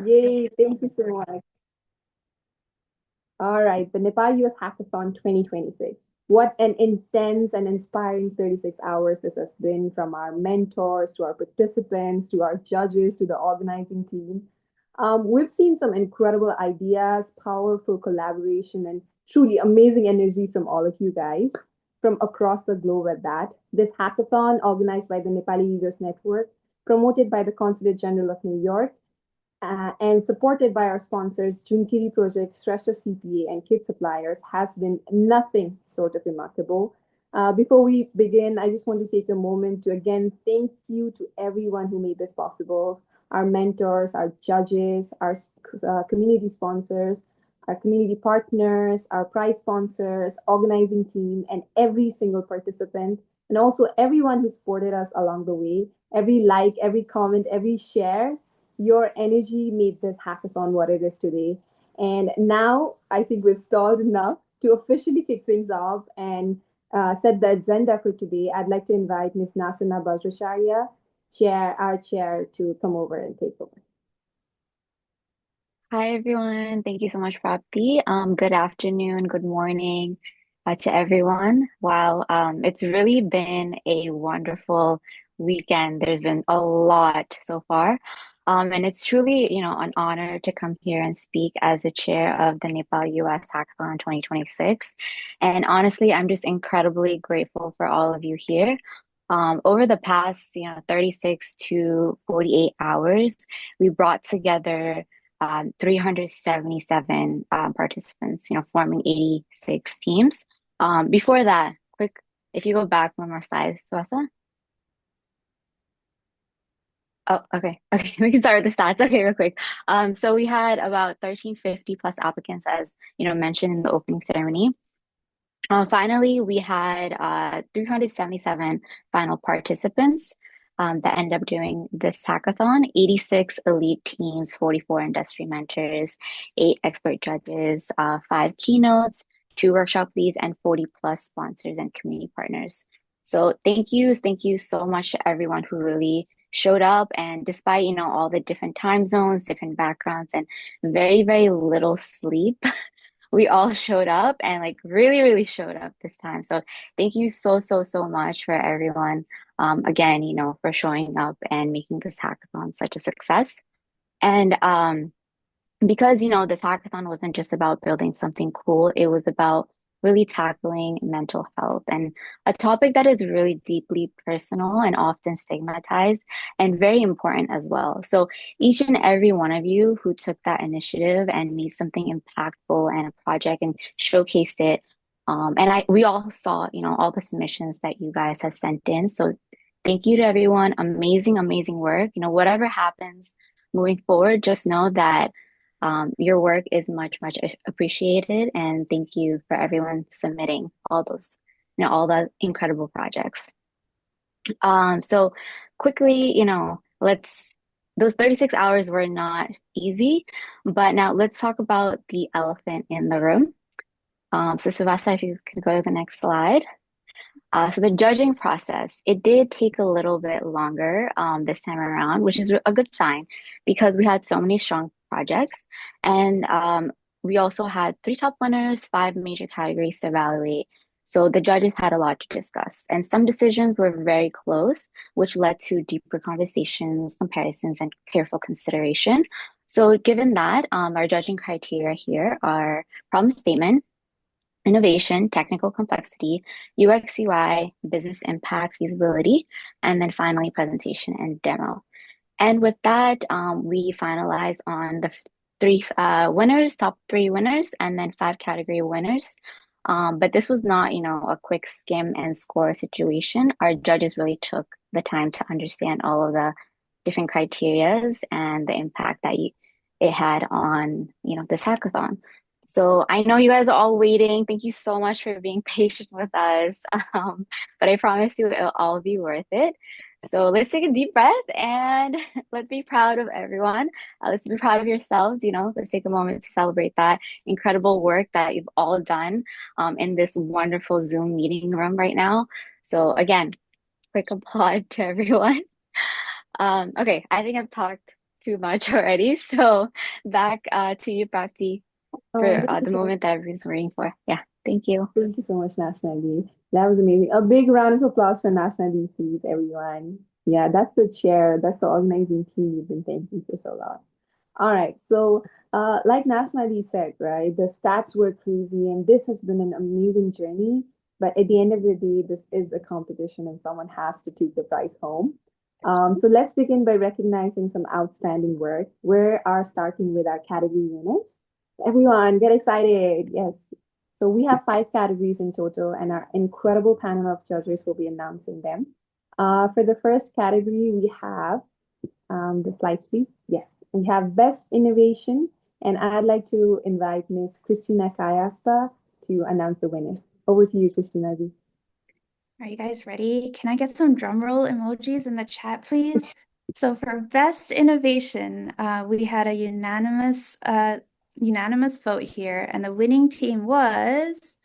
Yay, thank you so much. All right, the Nepal-US Hackathon 2026. What an intense and inspiring 36 hours this has been, from our mentors to our participants to our judges to the organizing team. We've seen some incredible ideas, powerful collaboration, and truly amazing energy from all of you guys from across the globe at that. This hackathon, organized by the Nepali Leaders Network, promoted by the Consulate General of New York, and supported by our sponsors, Junkiri Project, Shrestha CPA, and Kit Suppliers, has been nothing short of remarkable. Before we begin, I just want to take a moment to again thank you to everyone who made this possible, our mentors, our judges, our community sponsors, our community partners, our prize sponsors, organizing team, and every single participant, and also everyone who supported us along the way. Every like, every comment, every share, your energy made this hackathon what it is today. And now I think we've stalled enough to officially kick things off and set the agenda for today. I'd like to invite Ms. Nasuna Bajracharya, our chair, to come over and take over. Hi everyone. Thank you so much, Prapti. Good afternoon, good morning, to everyone. Wow, it's really been a wonderful weekend. There's been a lot so far. And it's truly, an honor to come here and speak as the chair of the Nepal-US Hackathon 2026. And honestly, I'm just incredibly grateful for all of you here. Over the past, 36 to 48 hours, we brought together 377 participants, forming 86 teams. Before that, if you go back one more slide, Swasa. Oh, okay. Okay, we can start with the stats. Okay, real quick. So we had about 1350 plus applicants, as mentioned in the opening ceremony. Finally, we had 377 final participants that end up doing this hackathon, 86 elite teams, 44 industry mentors, 8 expert judges, 5 keynotes, 2 workshop leads, and 40 plus sponsors and community partners. So thank you so much to everyone who really showed up. And despite, all the different time zones, different backgrounds, and very, very little sleep, we all showed up and like really, really showed up this time. So thank you so, so, so much for everyone. Again, for showing up and making this hackathon such a success. And because this hackathon wasn't just about building something cool, it was about really tackling mental health and a topic that is really deeply personal and often stigmatized and very important as well. So each and every one of you who took that initiative and made something impactful and a project and showcased it, and we all saw all the submissions that you guys have sent in. So thank you to everyone. Amazing, amazing work. Whatever happens moving forward, just know that your work is much, much appreciated, and thank you for everyone submitting all those, all the incredible projects. So quickly, those 36 hours were not easy, but now let's talk about the elephant in the room. So Savasa, if you could go to the next slide. So the judging process, it did take a little bit longer this time around, which is a good sign because we had so many strong projects. And we also had 3 top winners, 5 major categories to evaluate. So the judges had a lot to discuss. And some decisions were very close, which led to deeper conversations, comparisons, and careful consideration. So given that, our judging criteria here are problem statement, innovation, technical complexity, UX UI, business impact, feasibility, and then finally presentation and demo. And with that, we finalized on the 3 winners, top 3 winners, and then 5 category winners. But this was not, a quick skim and score situation. Our judges really took the time to understand all of the different criterias and the impact that it had on, this hackathon. So I know you guys are all waiting. Thank you so much for being patient with us. But I promise you it'll all be worth it. So let's take a deep breath and let's be proud of everyone. Let's be proud of yourselves. Let's take a moment to celebrate that incredible work that you've all done in this wonderful Zoom meeting room right now. So again, quick applaud to everyone. Okay, I think I've talked too much already. So back to you, Prati, Oh, for thank you the so much. moment that everyone's waiting for. Yeah, thank you. Thank you so much, Nationally. That was amazing. A big round of applause for Nationally, please, everyone. Yeah, that's the chair. That's the organizing team we've been thanking for so long. All right. So, like Nationally said, right, the stats were crazy, and this has been an amazing journey. But at the end of the day, this is a competition, and someone has to take the prize home. So let's begin by recognizing some outstanding work. We are starting with our category winners. Everyone, get excited. Yes. So we have five categories in total, and our incredible panel of judges will be announcing them. For the first category, we have the slides, please. Yes, we have Best Innovation, and I'd like to invite Miss Christina Kayasta to announce the winners. Over to you, Christina. Are you guys ready? Can I get some drum roll emojis in the chat, please? So for best innovation, we had a unanimous vote here, and the winning team was.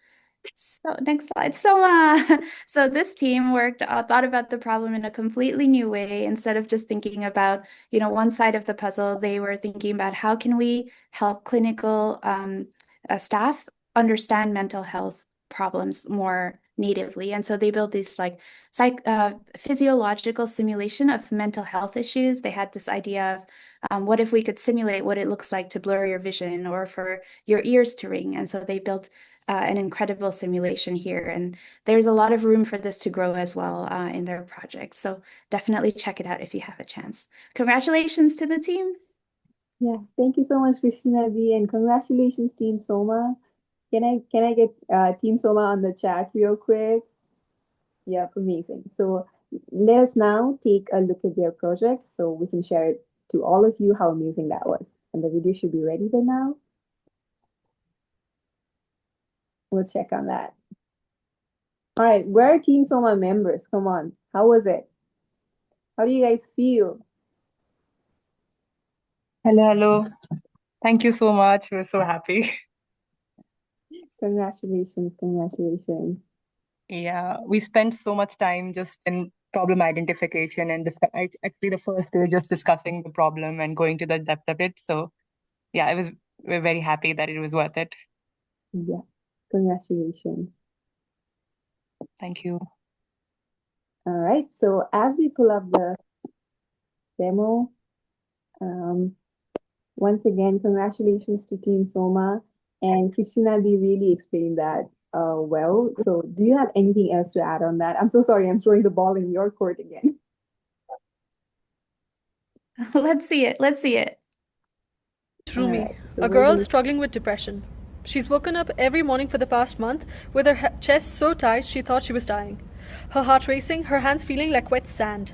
So next slide, Soma. So this team thought about the problem in a completely new way. Instead of just thinking about, one side of the puzzle, they were thinking about how can we help clinical staff understand mental health problems more natively. And so they built this physiological simulation of mental health issues. They had this idea of what if we could simulate what it looks like to blur your vision or for your ears to ring. And so they built an incredible simulation here. And there's a lot of room for this to grow as well in their project. So definitely check it out if you have a chance. Congratulations to the team. Yeah, thank you so much, Christina B, and congratulations, Team Soma. Can I get Team Soma on the chat real quick? Yep, amazing. So let us now take a look at their project so we can share it to all of you how amazing that was. And the video should be ready by now. We'll check on that. All right, where are Team Soma members? Come on, how was it? How do you guys feel? Hello. Thank you so much. We're so happy. Congratulations. Yeah, we spent so much time just in problem identification and actually the first day just discussing the problem and going to the depth of it. So yeah, we're very happy that it was worth it. Yeah, congratulations. Thank you. All right, so as we pull up the demo, once again, congratulations to Team Soma. And Christina, they really explained that well. So do you have anything else to add on that? I'm so sorry, I'm throwing the ball in your court again. Let's see it. Rumi, Right, a girl struggling with depression. She's woken up every morning for the past month with her chest so tight she thought she was dying. Her heart racing, her hands feeling like wet sand.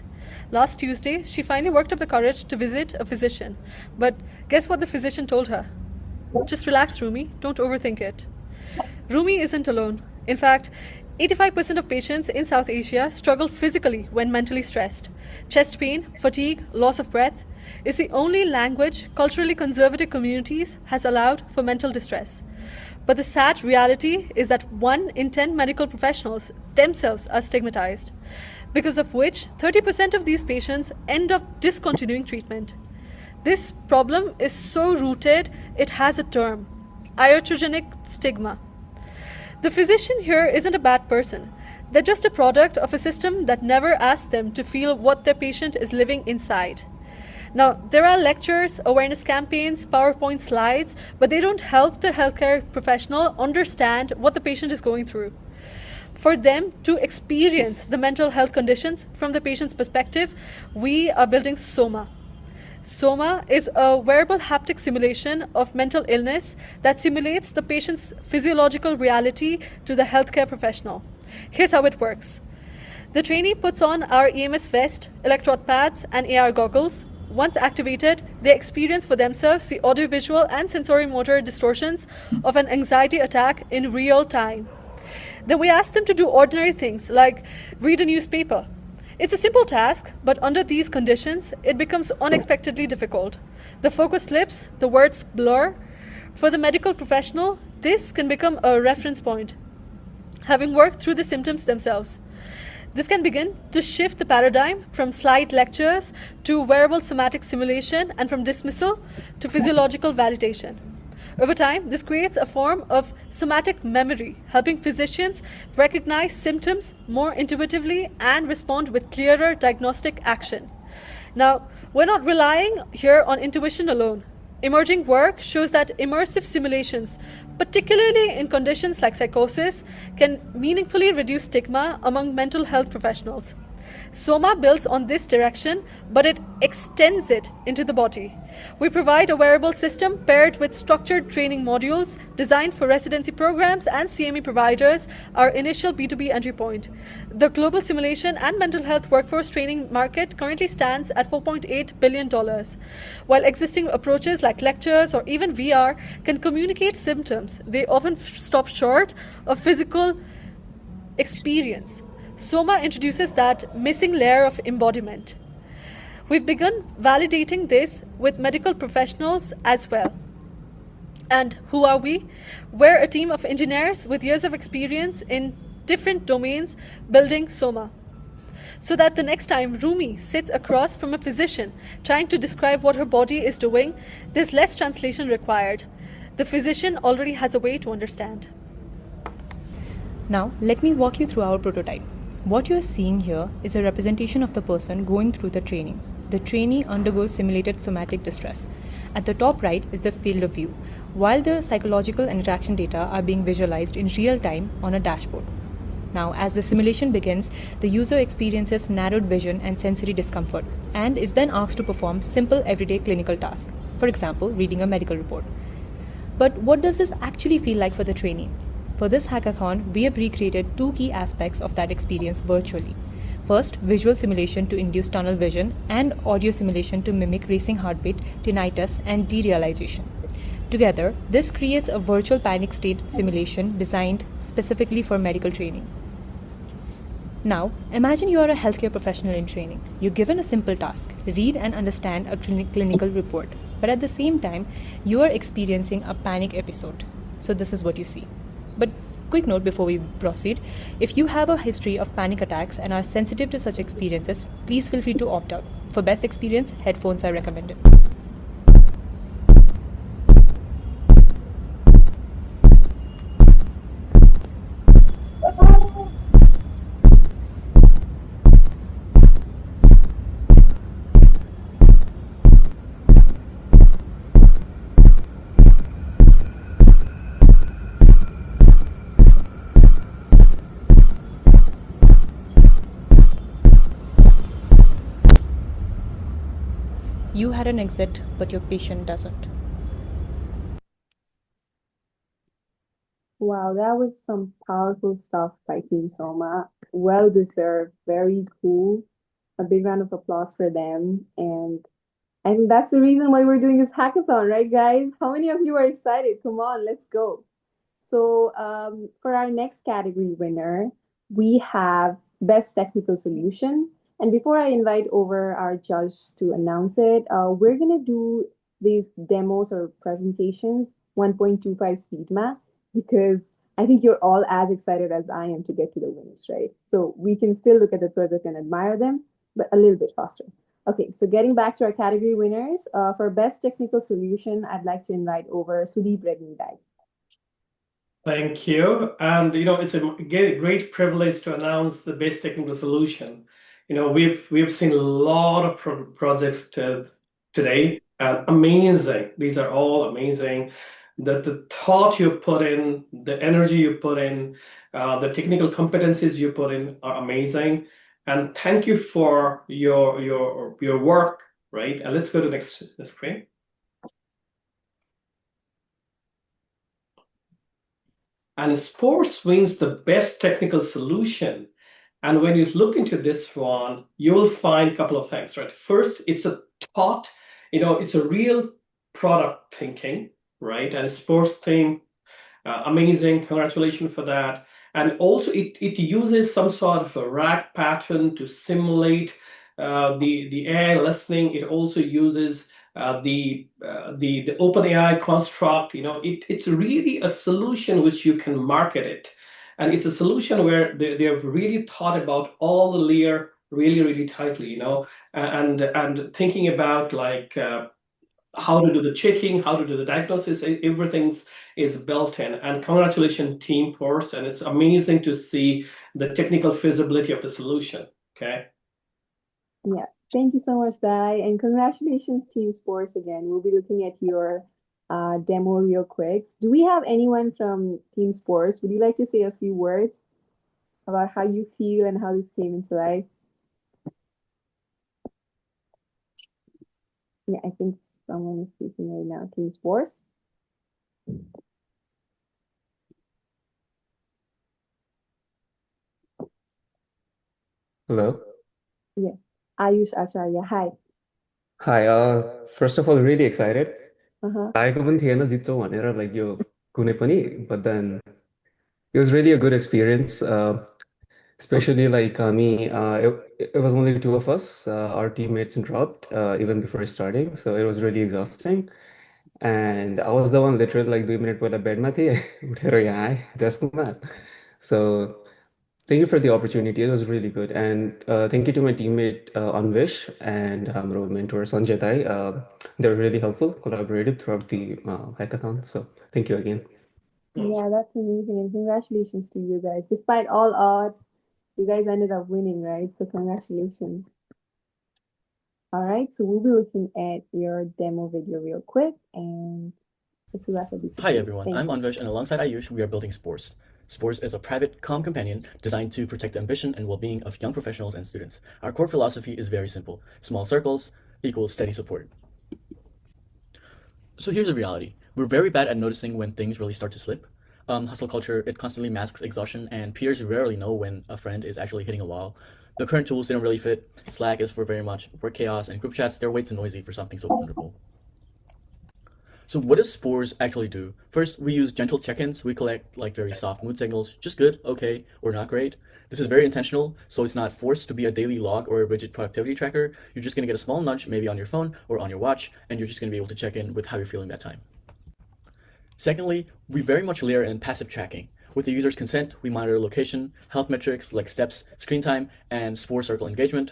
Last Tuesday, she finally worked up the courage to visit a physician. But guess what the physician told her? Just relax, Rumi. Don't overthink it. Rumi isn't alone. In fact, 85% of patients in South Asia struggle physically when mentally stressed. Chest pain, fatigue, loss of breath is the only language culturally conservative communities has allowed for mental distress. But the sad reality is that 1 in 10 medical professionals themselves are stigmatized, because of which 30% of these patients end up discontinuing treatment. This problem is so rooted, it has a term: iatrogenic stigma. The physician here isn't a bad person. They're just a product of a system that never asked them to feel what their patient is living inside. Now, there are lectures, awareness campaigns, PowerPoint slides, but they don't help the healthcare professional understand what the patient is going through. For them to experience the mental health conditions from the patient's perspective, we are building Soma. Soma is a wearable haptic simulation of mental illness that simulates the patient's physiological reality to the healthcare professional. Here's how it works. The trainee puts on our EMS vest, electrode pads, and AR goggles. Once activated, they experience for themselves the audiovisual and sensory-motor distortions of an anxiety attack in real time. Then we ask them to do ordinary things like read a newspaper. It's a simple task, but under these conditions, it becomes unexpectedly difficult. The focus slips, the words blur. For the medical professional, this can become a reference point, having worked through the symptoms themselves. This can begin to shift the paradigm from slide lectures to wearable somatic simulation and from dismissal to physiological validation. Over time, this creates a form of somatic memory, helping physicians recognize symptoms more intuitively and respond with clearer diagnostic action. Now, we're not relying here on intuition alone. Emerging work shows that immersive simulations, particularly in conditions like psychosis, can meaningfully reduce stigma among mental health professionals. Soma builds on this direction, but it extends it into the body. We provide a wearable system paired with structured training modules designed for residency programs and CME providers, our initial B2B entry point. The global simulation and mental health workforce training market currently stands at $4.8 billion. While existing approaches like lectures or even VR can communicate symptoms, they often stop short of physical experience. Soma introduces that missing layer of embodiment. We've begun validating this with medical professionals as well. And who are we? We're a team of engineers with years of experience in different domains building Soma. So that the next time Rumi sits across from a physician trying to describe what her body is doing, there's less translation required. The physician already has a way to understand. Now, let me walk you through our prototype. What you are seeing here is a representation of the person going through the training. The trainee undergoes simulated somatic distress. At the top right is the field of view, while the psychological and interaction data are being visualized in real time on a dashboard. Now, as the simulation begins, the user experiences narrowed vision and sensory discomfort and is then asked to perform simple everyday clinical tasks, for example, reading a medical report. But what does this actually feel like for the trainee? For this hackathon, we have recreated two key aspects of that experience virtually. First, visual simulation to induce tunnel vision and audio simulation to mimic racing heartbeat, tinnitus, and derealization. Together, this creates a virtual panic state simulation designed specifically for medical training. Now, imagine you are a healthcare professional in training. You're given a simple task, read and understand a clinical report, but at the same time, you are experiencing a panic episode. So this is what you see. But quick note before we proceed, if you have a history of panic attacks and are sensitive to such experiences, please feel free to opt out. For best experience, headphones are recommended. You had an exit, but your patient doesn't. Wow, that was some powerful stuff by Team Soma. Well deserved, very cool. A big round of applause for them. And I think that's the reason why we're doing this hackathon, right, guys? How many of you are excited? Come on, let's go. So for our next category winner, we have Best Technical Solution. And before I invite over our judge to announce it, we're going to do these demos or presentations 1.25 speed math because I think you're all as excited as I am to get to the winners, right? So we can still look at the project and admire them, but a little bit faster. Okay, so getting back to our category winners, for Best Technical Solution, I'd like to invite over Sudeep Rednidai. Thank you. And, it's a great privilege to announce the best technical solution. We've seen a lot of projects today, and amazing. These are all amazing. The thought you put in, the energy you put in, the technical competencies you put in are amazing. And thank you for your work, right? And let's go to the next screen. And sports wins the best technical solution. And when you look into this one, you will find a couple of things, right? First, it's a thought, it's a real product thinking, right? And sports theme, amazing, congratulations for that. And also it uses some sort of a rack pattern to simulate the AI listening. It also uses the OpenAI construct. It's really a solution which you can market it. And it's a solution where they have really thought about all the layer really, really tightly, and thinking about like how to do the checking, how to do the diagnosis, everything's is built in. And congratulations, Team Force, and it's amazing to see the technical feasibility of the solution. Okay. Yeah, thank you so much, Dai, and congratulations, Team Sports again. We'll be looking at your demo real quick. Do we have anyone from Team Sports? Would you like to say a few words about how you feel and how this came into life? Yeah, I think someone is speaking right now. Team Sports. Hello. Yes, Ayush Acharya. Hi. Hi. First of all, really excited. Uh-huh. लागेको पनि थिएन जित्छौँ भनेर like यो कुनै पनि, but then it was really a good experience. Especially like me, it was only two of us. Our teammates dropped even before starting, so it was really exhausting. And I was the one literally like 2 minutes पहिला बेडमा थिएँ उठेर यहाँ आएँ डेस्कमा. So thank you for the opportunity. It was really good. And thank you to my teammate Anvish and our mentor Sanjay Tai. They were really helpful, collaborative throughout the hackathon. So thank you again. Yeah, that's amazing. And congratulations to you guys. Despite all odds, you guys ended up winning, right? So congratulations. All right, so we'll be looking at your demo video real quick, and if Suresh will be Hi quick. everyone, Thank I'm you. Anvesh, and alongside Ayush, we are building Spores. Spores is a private, calm companion designed to protect the ambition and well-being of young professionals and students. Our core philosophy is very simple: small circles equals steady support. So here's the reality: we're very bad at noticing when things really start to slip. Hustle culture, it constantly masks exhaustion, and peers rarely know when a friend is actually hitting a wall. The current tools, they don't really fit. Slack is for very much work chaos, and group chats, they're way too noisy for something so vulnerable. So what does Spores actually do? First, we use gentle check-ins. We collect like very soft mood signals, just good, okay, or not great. This is very intentional, so it's not forced to be a daily log or a rigid productivity tracker. You're just gonna get a small nudge, maybe on your phone or on your watch, and you're just gonna be able to check in with how you're feeling that time. Secondly, we very much layer in passive tracking. With the user's consent, we monitor location, health metrics like steps, screen time, and Spore circle engagement.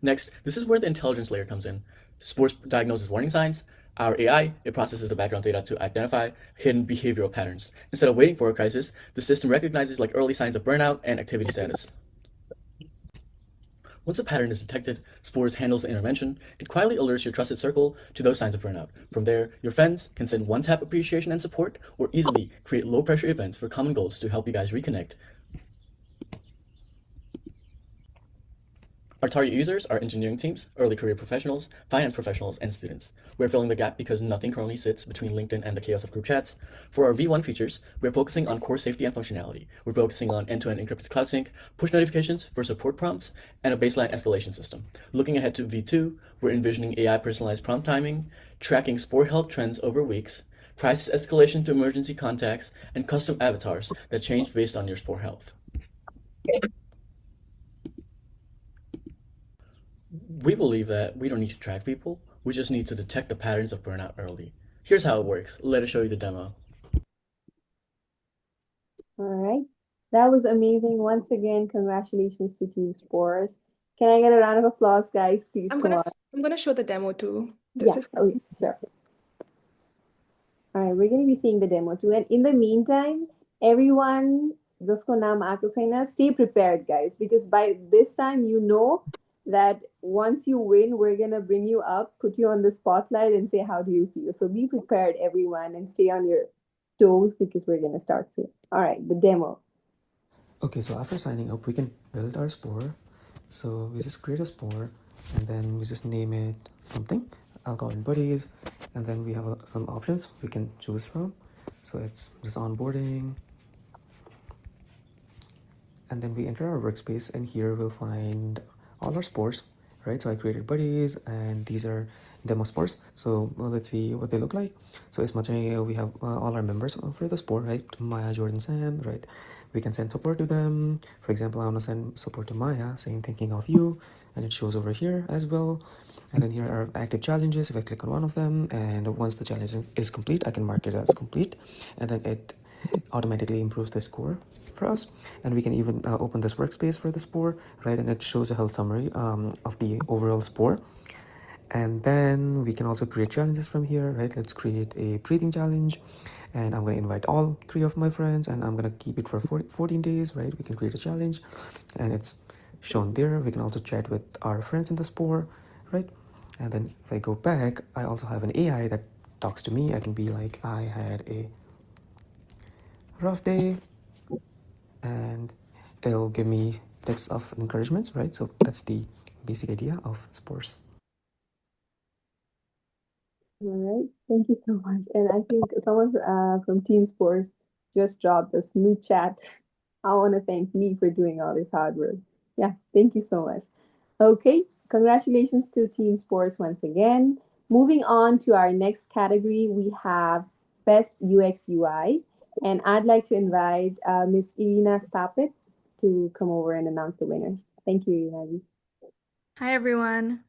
Next, this is where the intelligence layer comes in. Spores diagnoses warning signs. Our AI, it processes the background data to identify hidden behavioral patterns. Instead of waiting for a crisis, the system recognizes like early signs of burnout and activity status. Once a pattern is detected, Spores handles the intervention. It quietly alerts your trusted circle to those signs of burnout. From there, your friends can send one-tap appreciation and support, or easily create low-pressure events for common goals to help you guys reconnect. Our target users are engineering teams, early career professionals, finance professionals, and students. We're filling the gap because nothing currently sits between LinkedIn and the chaos of group chats. For our V1 features, we're focusing on core safety and functionality. We're focusing on end-to-end encrypted cloud sync, push notifications for support prompts, and a baseline escalation system. Looking ahead to V2, we're envisioning AI personalized prompt timing, tracking Spore health trends over weeks, crisis escalation to emergency contacts, and custom avatars that change based on your Spore health. We believe that we don't need to track people, we just need to detect the patterns of burnout early. Here's how it works. Let us show you the demo. All right, that was amazing. Once again, congratulations to Team Spores. Can I get a round of applause, guys? Please I'm come on. gonna show the demo too. Yeah, okay, sure. All right, we're going to be seeing the demo too. And in the meantime, everyone, jisko naam aako chaina, stay prepared, guys, because by this time, you know that once you win, we're going to bring you up, put you on the spotlight, and say, how do you feel? So be prepared, everyone, and stay on your toes because we're going to start soon. All right, the demo. Okay, so after signing up, we can build our spore. So we just create a spore and then we just name it something. I'll call it buddies. And then we have some options we can choose from. So it's just onboarding. And then we enter our workspace, and here we'll find all our spores, right? So I created buddies, and these are demo spores. So let's see what they look like. So it's much we have all our members for the spore, right? Maya, Jordan, Sam, right? We can send support to them. For example, I want to send support to Maya, saying thinking of you, and it shows over here as well. And then here are active challenges. If I click on one of them, and once the challenge is complete, I can mark it as complete, and then it automatically improves the score for us. And we can even open this workspace for the sport, right? And it shows a health summary of the overall sport. And then we can also create challenges from here, right? Let's create a breathing challenge, and I'm going to invite all 3 of my friends, and I'm going to keep it for 14 days, right? We can create a challenge, and it's shown there. We can also chat with our friends in the sport, right? And then if I go back, I also have an AI that talks to me. I can be like, I had a rough day, and it'll give me texts of encouragements, right? So that's the basic idea of sports. All right. Thank you so much. And I think someone from Team Sports just dropped a new chat. I want to thank me for doing all this hard work. Yeah, thank you so much. Okay, congratulations to Team Sports once again. Moving on to our next category, we have Best UX UI. And I'd like to invite Miss Irina Stapit to come over and announce the winners. Thank you, Irina. Hi, everyone.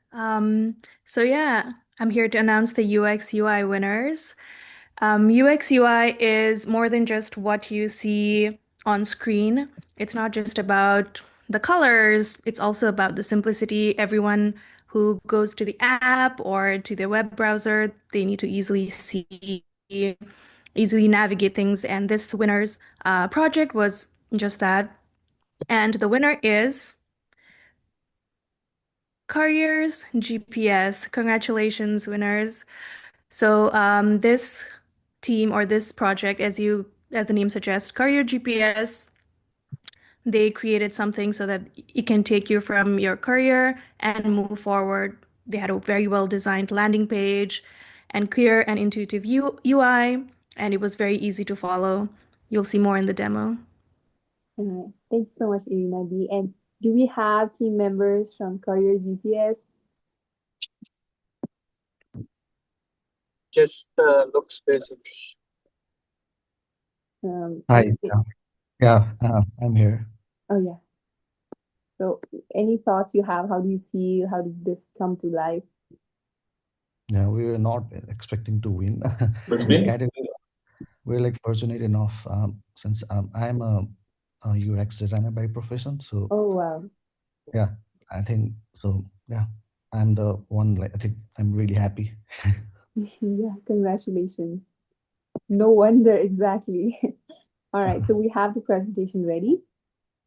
I'm here to announce the UX UI winners. UX UI is more than just what you see on screen. It's not just about the colors, it's also about the simplicity. Everyone who goes to the app or to the web browser, they need to easily see, easily navigate things. And this winner's project was just that. And the winner is Couriers GPS. Congratulations, winners. So this team or this project, as the name suggests, Courier GPS, they created something so that it can take you from your courier and move forward. They had a very well designed landing page and clear and intuitive UI, and it was very easy to follow. You'll see more in the demo. Thank you so much, Irina B. And do we have team members from Courier GPS? Just looks basic. Hi. Yeah, I'm here. Oh, yeah. So, any thoughts you have? How do you feel? How did this come to life? Yeah, we were not expecting to win What's this me? category. We're like fortunate enough since I'm a UX designer by profession. So Oh, wow. yeah, I think so. Yeah, I'm the one. Like I think I'm really happy. Yeah, congratulations. No wonder, exactly. All right, so we have the presentation ready.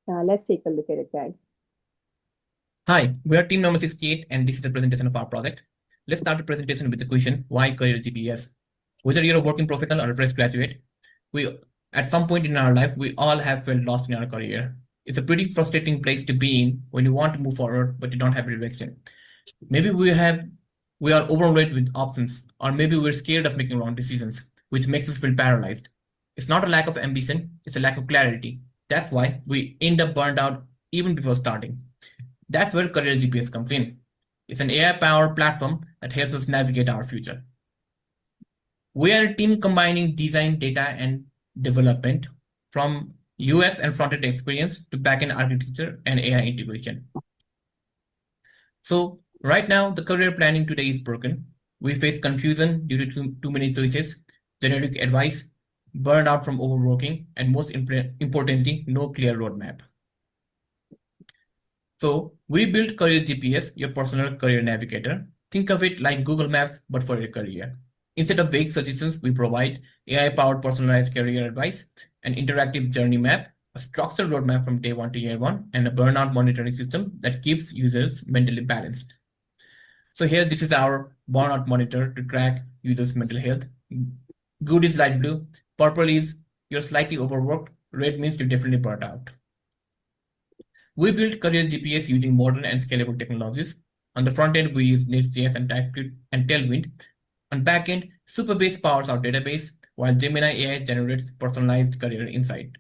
Let's take a look at it, guys. Hi, we are team number 68 and this is the presentation of our project. Let's start the presentation with the question, why career GPS? Whether you're a working professional or a fresh graduate, at some point in our life, we all have felt lost in our career. It's a pretty frustrating place to be in when you want to move forward, but you don't have a direction. Maybe we are overwhelmed with options, or maybe we're scared of making wrong decisions, which makes us feel paralyzed. It's not a lack of ambition, it's a lack of clarity. That's why we end up burned out even before starting. That's where Career GPS comes in. It's an AI-powered platform that helps us navigate our future. We are a team combining design, data, and development, from UX and front-end experience to back-end architecture and AI integration. So right now, the career planning today is broken. We face confusion due to too many choices, generic advice, burnout from overworking, and most importantly, no clear roadmap. So we built Career GPS, your personal career navigator. Think of it like Google Maps, but for your career. Instead of vague suggestions, we provide AI-powered personalized career advice, an interactive journey map, a structured roadmap from day one to year one, and a burnout monitoring system that keeps users mentally balanced. So here, this is our burnout monitor to track users' mental health. Good is light blue, purple is you're slightly overworked, red means you're definitely burnt out. We built Career GPS using modern and scalable technologies. On the front end, we use Next.js and TypeScript and Tailwind. On back end, Supabase powers our database, while Gemini AI generates personalized career insight.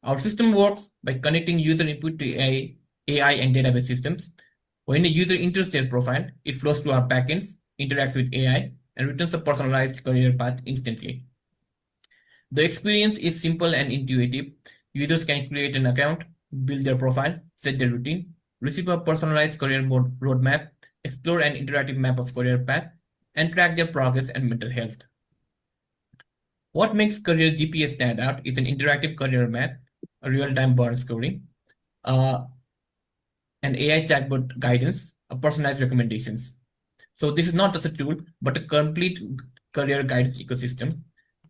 Our system works by connecting user input to AI and database systems. When a user enters their profile, it flows through our backends, interacts with AI, and returns a personalized career path instantly. The experience is simple and intuitive. Users can create an account, build their profile, set their routine, receive a personalized career roadmap, explore an interactive map of career path, and track their progress and mental health. What makes Career GPS stand out is an interactive career map, a real-time burn scoring, uh, an AI chatbot guidance, a personalized recommendations. So this is not just a tool, but a complete career guidance ecosystem.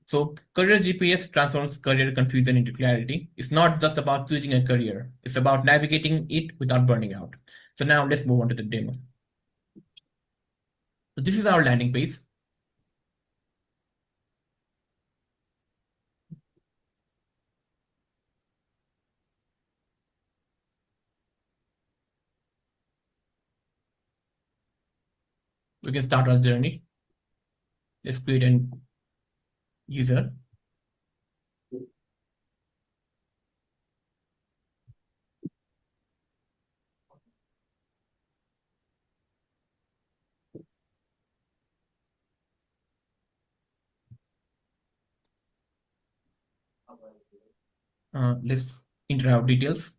So Career GPS transforms career confusion into clarity. It's not just about choosing a career. It's about navigating it without burning out. So now let's move on to the demo. So this is our landing page. We can start our journey. Let's create an user. Let's enter our details.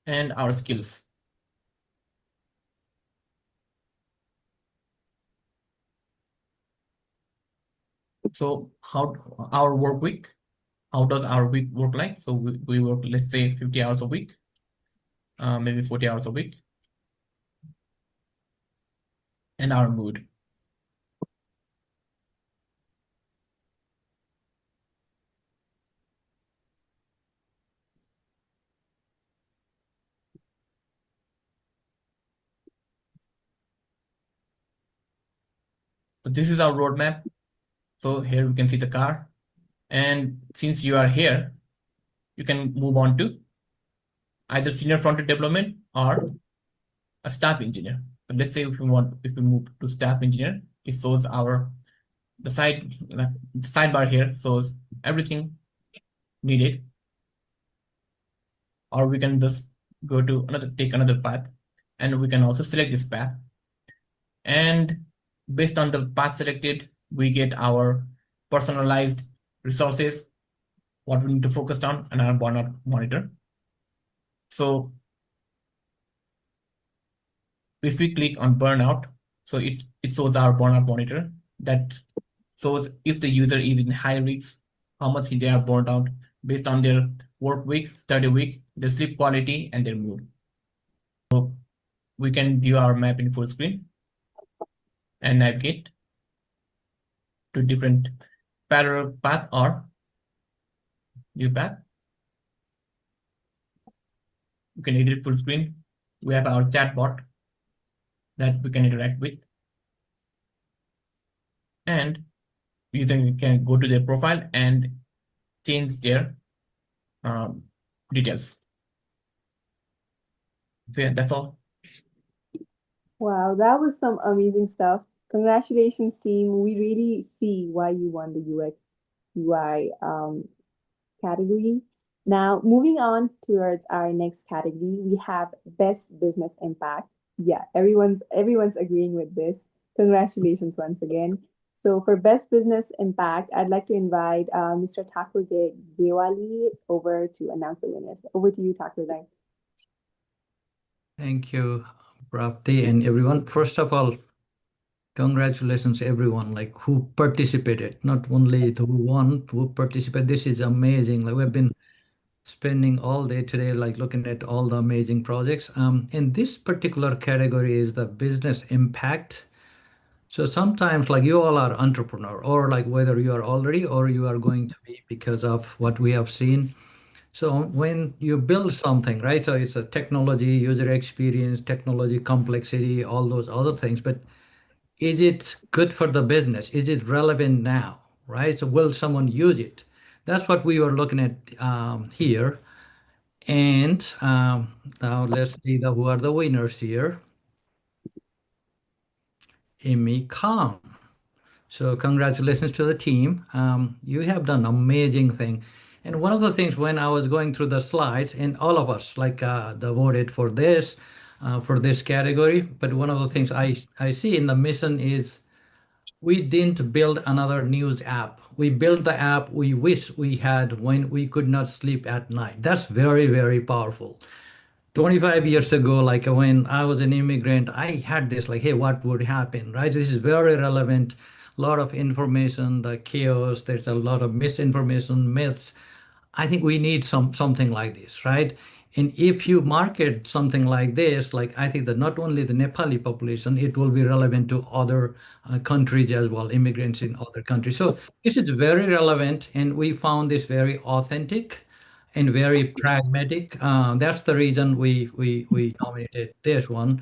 And our skills. So how our work week, how does our week work like? So we work, let's say 50 hours a week, maybe 40 hours a week. And our mood. So this is our roadmap. So here we can see the car. And since you are here, you can move on to either senior front-end development or a staff engineer. So let's say if we move to staff engineer, it shows the sidebar here shows everything needed. Or we can just go to take another path, and we can also select this path. And based on the path selected, we get our personalized resources, what we need to focus on, and our burnout monitor. So if we click on burnout, so it shows our burnout monitor that shows if the user is in high risk, how much they are burned out based on their work week, study week, their sleep quality, and their mood. So we can view our map in full screen and navigate to different parallel path or new path. You can edit full screen. We have our chatbot that we can interact with. And user can go to their profile and change their details. So yeah, that's all. Wow, that was some amazing stuff. Congratulations, team. We really see why you won the UX UI category. Now, moving on towards our next category, we have Best Business Impact. Yeah, everyone's agreeing with this. Congratulations once again. So for Best Business Impact, I'd like to invite Mr. Thakur Dewali over to announce the winners. Over to you, Thakur. Thank you, Prapti, and everyone. First of all, congratulations everyone like who participated, not only who won, who participated. This is amazing. Like we've been spending all day today like looking at all the amazing projects. In this particular category is the business impact. So sometimes like you all are entrepreneur or like whether you are already or you are going to be because of what we have seen. So when you build something, right? So it's a technology, user experience, technology complexity, all those other things. But is it good for the business? Is it relevant now, right? So will someone use it? That's what we were looking at here. And now let's see who are the winners here. Amy Khan. So congratulations to the team. You have done amazing thing. And one of the things when I was going through the slides, and all of us like the voted for this category, but one of the things I see in the mission is we didn't build another news app. We built the app we wish we had when we could not sleep at night. That's very, very powerful. 25 years ago, like when I was an immigrant, I had this like, hey, what would happen, right? This is very relevant. A lot of information, the chaos, there's a lot of misinformation, myths. I think we need something like this, right? And if you market something like this, like I think that not only the Nepali population, it will be relevant to other countries as well, immigrants in other countries. So this is very relevant, and we found this very authentic and very pragmatic. That's the reason we nominated this one,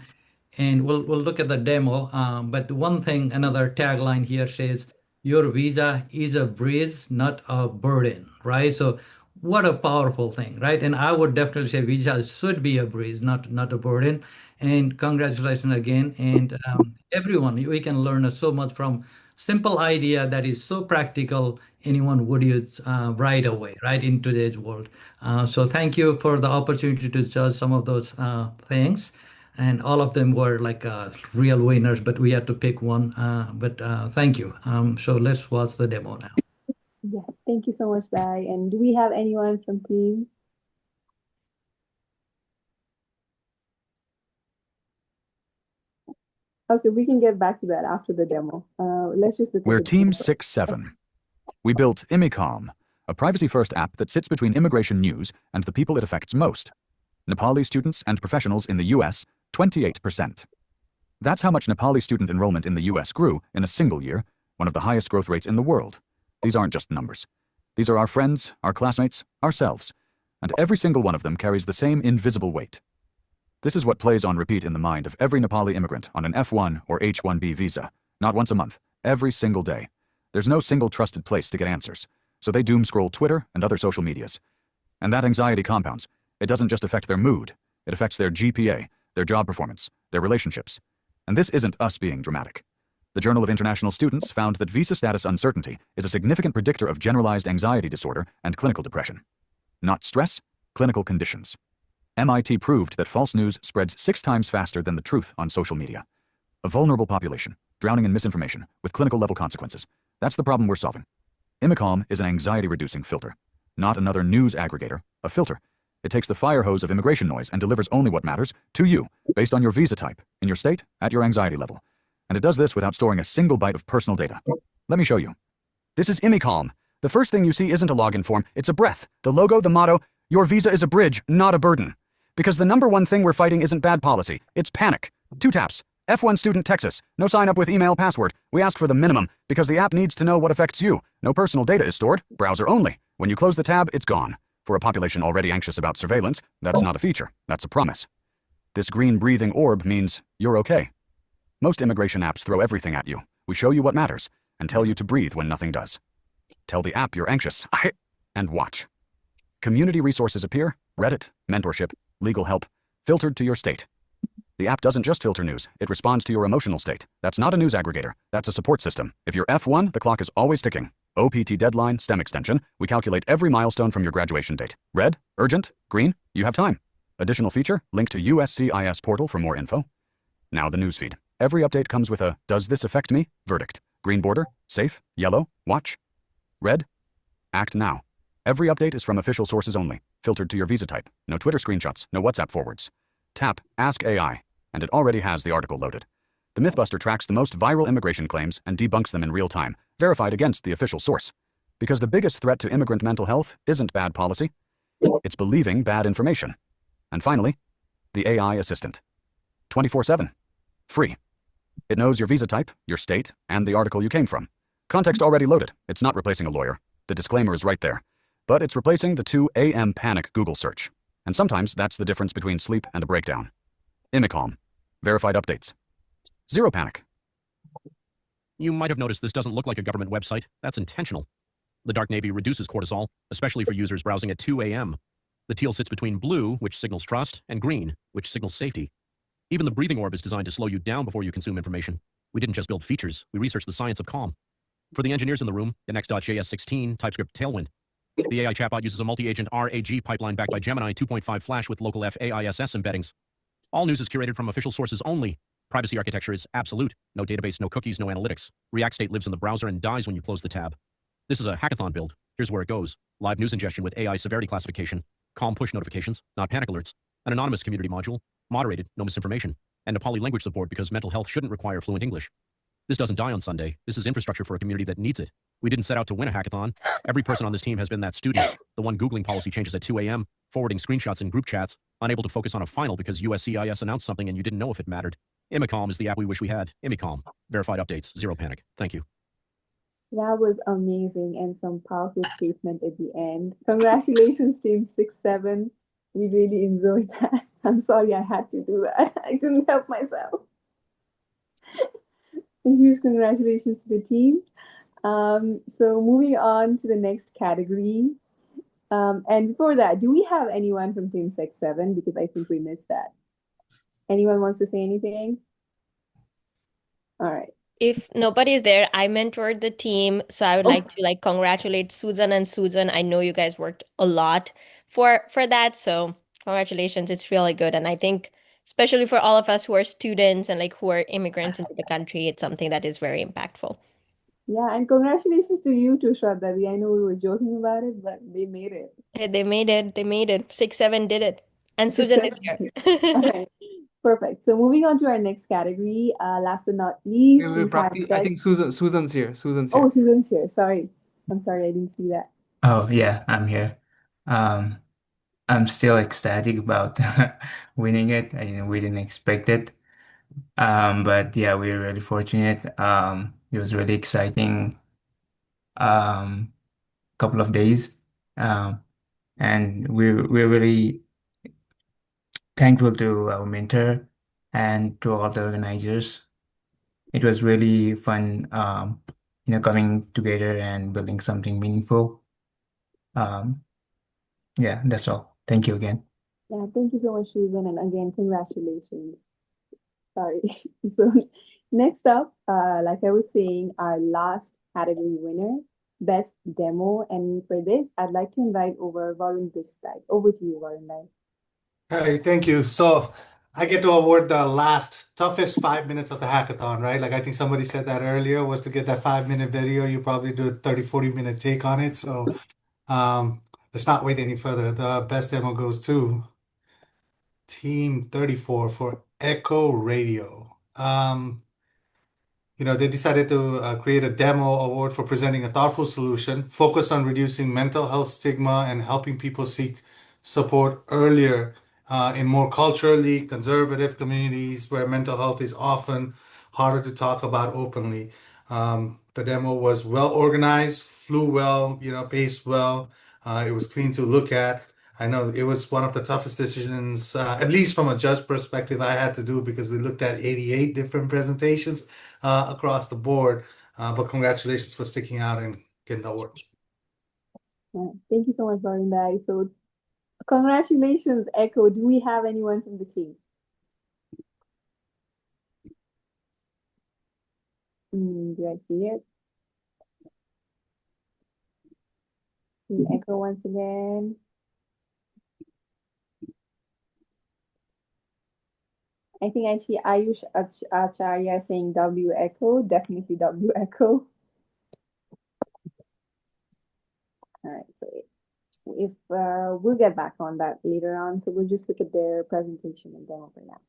and we'll look at the demo. But one thing, another tagline here says, "Your visa is a breeze, not a burden." Right? So what a powerful thing, right? And I would definitely say visa should be a breeze, not a burden. And congratulations again, and everyone, we can learn so much from simple idea that is so practical anyone would use right away, right, in today's world. So thank you for the opportunity to judge some of those things. And all of them were like real winners, but we had to pick one. But thank you. So let's watch the demo now. Yeah, thank you so much, Sai. And do we have anyone from team? Okay, we can get back to that after the demo. Let's just look at We're the Team demo. 6-7. We built Imicom, a privacy-first app that sits between immigration news and the people it affects most. Nepali students and professionals in the US, 28%. That's how much Nepali student enrollment in the US grew in a single year, one of the highest growth rates in the world. These aren't just numbers. These are our friends, our classmates, ourselves, and every single one of them carries the same invisible weight. This is what plays on repeat in the mind of every Nepali immigrant on an F1 or H1B visa, not once a month, every single day. There's no single trusted place to get answers, so they doom scroll Twitter and other social medias. And that anxiety compounds. It doesn't just affect their mood, it affects their GPA, their job performance, their relationships. And this isn't us being dramatic. The Journal of International Students found that visa status uncertainty is a significant predictor of generalized anxiety disorder and clinical depression. Not stress, clinical conditions. MIT proved that false news spreads 6 times faster than the truth on social media. A vulnerable population, drowning in misinformation, with clinical-level consequences. That's the problem we're solving. Imicom is an anxiety-reducing filter, not another news aggregator, a filter. It takes the fire hose of immigration noise and delivers only what matters to you, based on your visa type, in your state, at your anxiety level. And it does this without storing a single byte of personal data. Let me show you. This is Imicom. The first thing you see isn't a login form, it's a breath. The logo, the motto, your visa is a bridge, not a burden. Because the number one thing we're fighting isn't bad policy, it's panic. 2 taps. F1 student Texas. No sign up with email password. We ask for the minimum because the app needs to know what affects you. No personal data is stored. Browser only. When you close the tab, it's gone. For a population already anxious about surveillance, that's not a feature. That's a promise. This green breathing orb means you're okay. Most immigration apps throw everything at you. We show you what matters and tell you to breathe when nothing does. Tell the app you're anxious and watch. Community resources appear, Reddit, mentorship, legal help, filtered to your state. The app doesn't just filter news, it responds to your emotional state. That's not a news aggregator, that's a support system. If you're F1, the clock is always ticking. OPT deadline, STEM extension, we calculate every milestone from your graduation date. Red, urgent, green, you have time. Additional feature, link to USCIS portal for more info. Now the newsfeed. Every update comes with a, does this affect me? Verdict. Green border, safe, yellow, watch. Red, act now. Every update is from official sources only, filtered to your visa type. No Twitter screenshots, no WhatsApp forwards. Tap Ask AI, and it already has the article loaded. The Mythbuster tracks the most viral immigration claims and debunks them in real time, verified against the official source. Because the biggest threat to immigrant mental health isn't bad policy, it's believing bad information. And finally, the AI assistant. 24/7. Free. It knows your visa type, your state, and the article you came from. Context already loaded. It's not replacing a lawyer. The disclaimer is right there. But it's replacing the 2 a.m. panic Google search. And sometimes that's the difference between sleep and a breakdown. Imicom. Verified updates. Zero panic. You might have noticed this doesn't look like a government website. That's intentional. The dark navy reduces cortisol, especially for users browsing at 2 a.m. The teal sits between blue, which signals trust, and green, which signals safety. Even the breathing orb is designed to slow you down before you consume information. We didn't just build features, we researched the science of calm. For the engineers in the room, Next.js 16, TypeScript Tailwind. The AI chatbot uses a multi-agent RAG pipeline backed by Gemini 2.5 Flash with local FAISS embeddings. All news is curated from official sources only. Privacy architecture is absolute. No database, no cookies, no analytics. React State lives in the browser and dies when you close the tab. This is a hackathon build. Here's where it goes. Live news ingestion with AI severity classification. Calm push notifications, not panic alerts. an anonymous community module, moderated, no misinformation, and Nepali language support because mental health shouldn't require fluent English. This doesn't die on Sunday. This is infrastructure for a community that needs it. We didn't set out to win a hackathon. Every person on this team has been that student, the one Googling policy changes at 2 a.m., forwarding screenshots in group chats, unable to focus on a final because USCIS announced something and you didn't know if it mattered. Imicom is the app we wish we had. Imicom. Verified updates. Zero panic. Thank you. That was amazing and some powerful statement at the end. Congratulations, Team 6-7. We really enjoyed that. I'm sorry I had to do that. I couldn't help myself. Huge congratulations to the team. So moving on to the next category. And before that, do we have anyone from Team 6-7? Because I think we missed that. Anyone wants to say anything? All right. If nobody is there, I mentored the team, so I would like to congratulate Susan and Susan. I know you guys worked a lot for that, so congratulations. It's really good, and I think especially for all of us who are students and who are immigrants into the country, it's something that is very impactful. Yeah, and congratulations to you too, Shraddha. I know we were joking about it, but they made it. Yeah, they made it. They made it. 6-7 did it, and Susan is here. All right. Perfect. So moving on to our next category, last but not least, we have I think Susan's here. Susan's here. Oh, Susan's here. Sorry. I'm sorry, I didn't see that. Oh, yeah, I'm here. I'm still ecstatic about winning it. We didn't expect it. But yeah, we're really fortunate. It was really exciting couple of days. And we're really thankful to our mentor and to all the organizers. It was really fun, coming together and building something meaningful. Yeah, that's all. Thank you again. Yeah, thank you so much, Susan, and again, congratulations. Sorry. So next up, like I was saying, our last category winner, Best Demo. And for this, I'd like to invite over Varun Desai. Over to you, Varun. Hi, thank you. So I get to award the last toughest 5 minutes of the hackathon, right? I think somebody said that earlier was to get that 5 minute video. You probably do a 30, 40 minute take on it. So let's not wait any further. The best demo goes to Team 34 for Echo Radio. They decided to create a demo award for presenting a thoughtful solution focused on reducing mental health stigma and helping people seek support earlier in more culturally conservative communities where mental health is often harder to talk about openly. The demo was well organized, flew well, paced well. It was clean to look at. I know it was one of the toughest decisions, at least from a judge perspective, I had to do because we looked at 88 different presentations across the board. But congratulations for sticking out and getting the award. Yeah, thank you so much, Varun. So congratulations, Echo. Do we have anyone from the team? Do I see it? Echo once again. I think I see Ayush Acharya saying W Echo, definitely W Echo. All right, so if we'll get back on that later on, so we'll just look at their presentation and demo for now.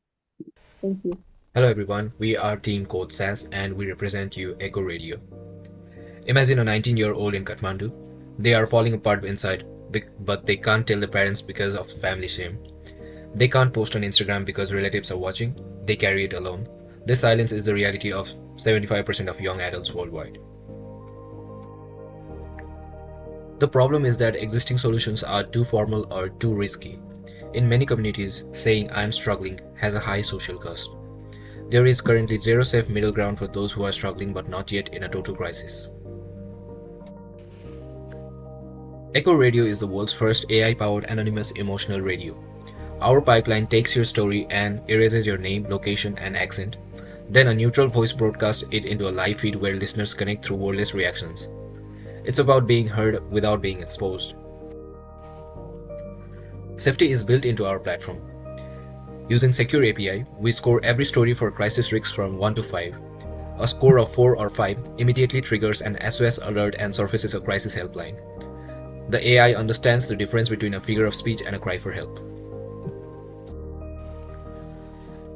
Thank you. Hello everyone, we are Team Code SAS and we represent you Echo Radio. Imagine a 19-year-old in Kathmandu. They are falling apart inside, but they can't tell their parents because of family shame. They can't post on Instagram because relatives are watching. They carry it alone. This silence is the reality of 75% of young adults worldwide. The problem is that existing solutions are too formal or too risky. In many communities, saying "I'm struggling" has a high social cost. There is currently zero safe middle ground for those who are struggling but not yet in a total crisis. Echo Radio is the world's first AI-powered anonymous emotional radio. Our pipeline takes your story and erases your name, location, and accent. Then a neutral voice broadcasts it into a live feed where listeners connect through wordless reactions. It's about being heard without being exposed. Safety is built into our platform. Using Secure API, we score every story for crisis risks from 1 to 5. A score of 4 or 5 immediately triggers an SOS alert and surfaces a crisis helpline. The AI understands the difference between a figure of speech and a cry for help.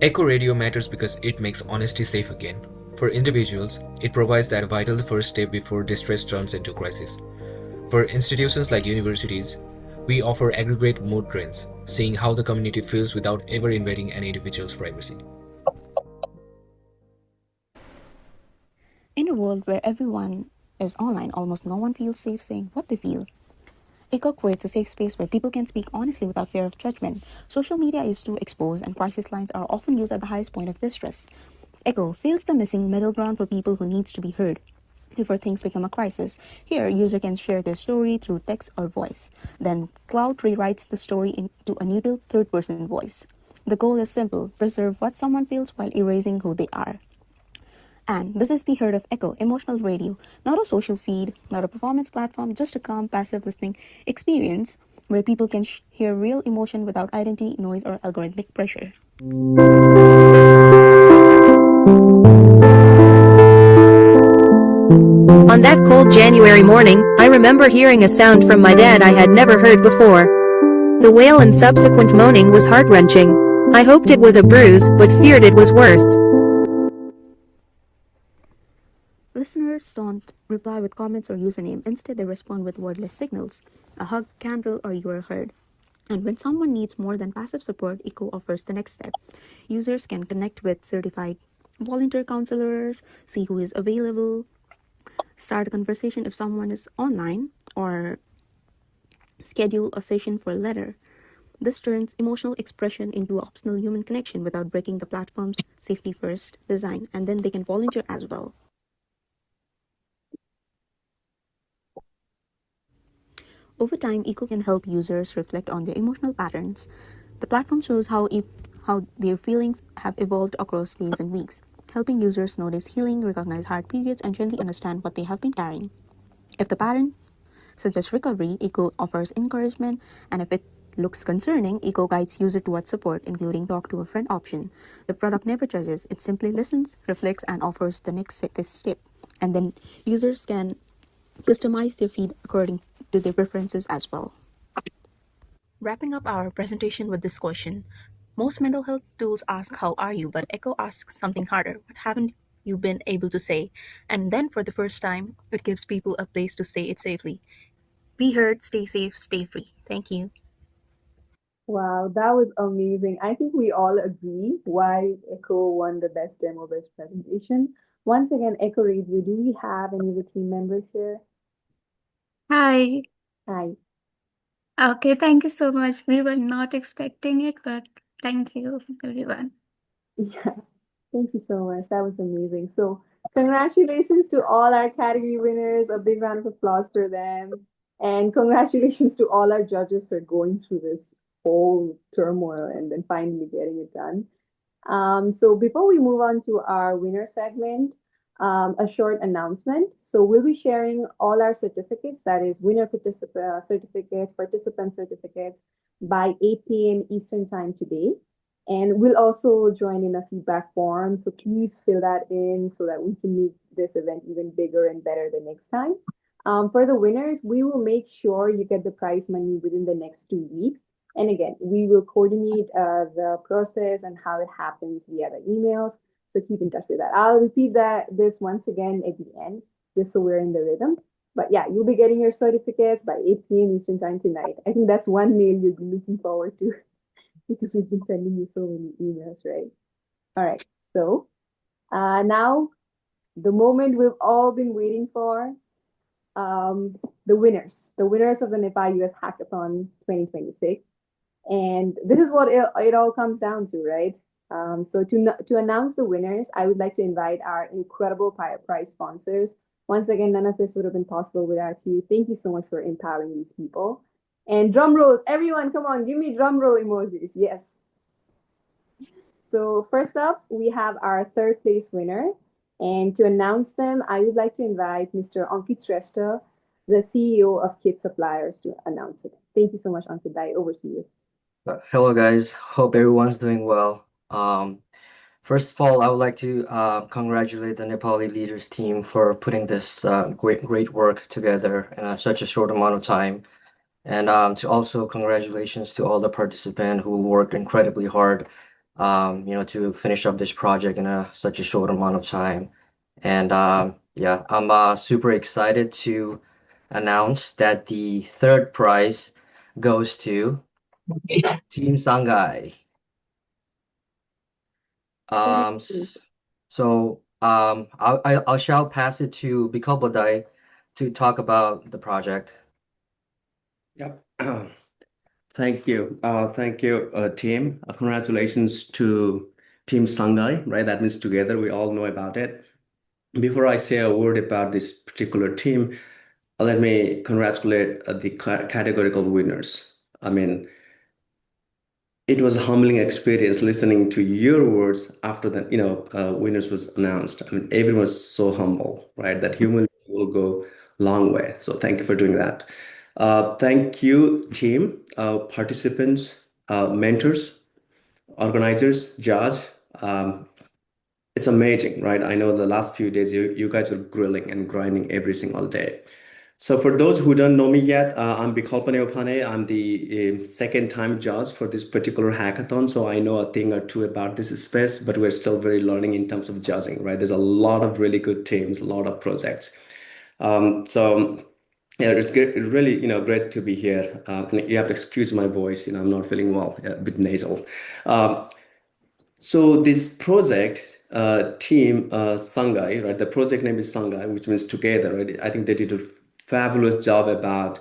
Echo Radio matters because it makes honesty safe again. For individuals, it provides that vital first step before distress turns into crisis. For institutions like universities, we offer aggregate mood trends, seeing how the community feels without ever invading an individual's privacy. In a world where everyone is online, almost no one feels safe saying what they feel. Echo creates a safe space where people can speak honestly without fear of judgment. Social media is too exposed, and crisis lines are often used at the highest point of distress. Echo fills the missing middle ground for people who needs to be heard before things become a crisis. Here, user can share their story through text or voice. Then, Cloud rewrites the story into a neutral third-person voice. The goal is simple: preserve what someone feels while erasing who they are. And this is the heart of Echo, emotional radio, not a social feed, not a performance platform, just a calm, passive listening experience where people can hear real emotion without identity, noise, or algorithmic pressure. On that cold January morning, I remember hearing a sound from my dad I had never heard before. The wail and subsequent moaning was heart-wrenching. I hoped it was a bruise, but feared it was worse. Listeners don't reply with comments or username. Instead, they respond with wordless signals: a hug, candle, or you are heard. And when someone needs more than passive support, Echo offers the next step. Users can connect with certified volunteer counselors, see who is available, start a conversation if someone is online, or schedule a session for a letter. This turns emotional expression into optional human connection without breaking the platform's safety first design, and then they can volunteer as well. Over time, Echo can help users reflect on their emotional patterns. The platform shows how their feelings have evolved across days and weeks, helping users notice healing, recognize hard periods, and gently understand what they have been carrying. If the pattern suggests recovery, Echo offers encouragement, and if it looks concerning, Echo guides user towards support, including talk to a friend option. The product never judges; it simply listens, reflects, and offers the next safest step. And then users can customize their feed according to their preferences as well. Wrapping up our presentation with this question: most mental health tools ask, "How are you?" but Echo asks something harder: "What haven't you been able to say?" And then, for the first time, it gives people a place to say it safely. Be heard, stay safe, stay free. Thank you. Wow, that was amazing. I think we all agree why Echo won the best demo, best presentation. Once again, Echo Radio, do we have any of the team members here? Hi. Hi. Okay, thank you so much. We were not expecting it, but thank you, everyone. Yeah, thank you so much. That was amazing. So, congratulations to all our category winners. A big round of applause for them. And congratulations to all our judges for going through this whole turmoil and then finally getting it done. So before we move on to our winner segment, a short announcement. So we'll be sharing all our certificates, that is winner certificates, participant certificates, by 8 p.m. Eastern time today. And we'll also join in a feedback form. So please fill that in so that we can make this event even bigger and better the next time. For the winners, we will make sure you get the prize money within the next 2 weeks. And again, we will coordinate the process and how it happens via the emails. So keep in touch with that. I'll repeat this once again at the end, just so we're in the rhythm. But yeah, you'll be getting your certificates by 8 p.m. Eastern time tonight. I think that's one mail you'll be looking forward to because we've been sending you so many emails, right? All right. So now the moment we've all been waiting for, the winners of the Nepal-US Hackathon 2026. And this is what it all comes down to, right? So to announce the winners, I would like to invite our incredible prize sponsors. Once again, none of this would have been possible without you. Thank you so much for empowering these people. And drum rolls, everyone, come on, give me drum roll emojis. Yes. So first up, we have our third place winner. And to announce them, I would like to invite Mr. Ankit Shrestha, the CEO of Kit Suppliers, to announce it. Thank you so much, Ankit Dai. Over to you. Hello, guys. Hope everyone's doing well. First of all, I would like to congratulate the Nepali leaders team for putting this great work together in such a short amount of time. And to also congratulations to all the participants who worked incredibly hard to finish up this project in such a short amount of time. And yeah, I'm super excited to announce that the third prize goes to Team Sangai. Um, s- I shall pass it to Bikobodai to talk about the project. Yep. Thank you, team. Congratulations to Team Sangai, right? That means together. We all know about it. Before I say a word about this particular team, let me congratulate the categorical winners. I mean, it was a humbling experience listening to your words after the winners was announced. I mean, everyone was so humble, right? That humility will go long way. So thank you for doing that. Thank you, team, participants, mentors, organizers, judge. Um, it's amazing, right? I know the last few days you guys were grilling and grinding every single day. So for those who don't know me yet, I'm Bikalpane Opane. I'm the second time judge for this particular hackathon. So I know a thing or two about this space, but we're still very learning in terms of judging, right? There's a lot of really good teams, a lot of projects. So yeah, it's good, really, great to be here. And you have to excuse my voice, I'm not feeling well, a bit nasal. Um, so this project team, Sangai, right? The project name is Sangai, which means together, right? I think they did a fabulous job about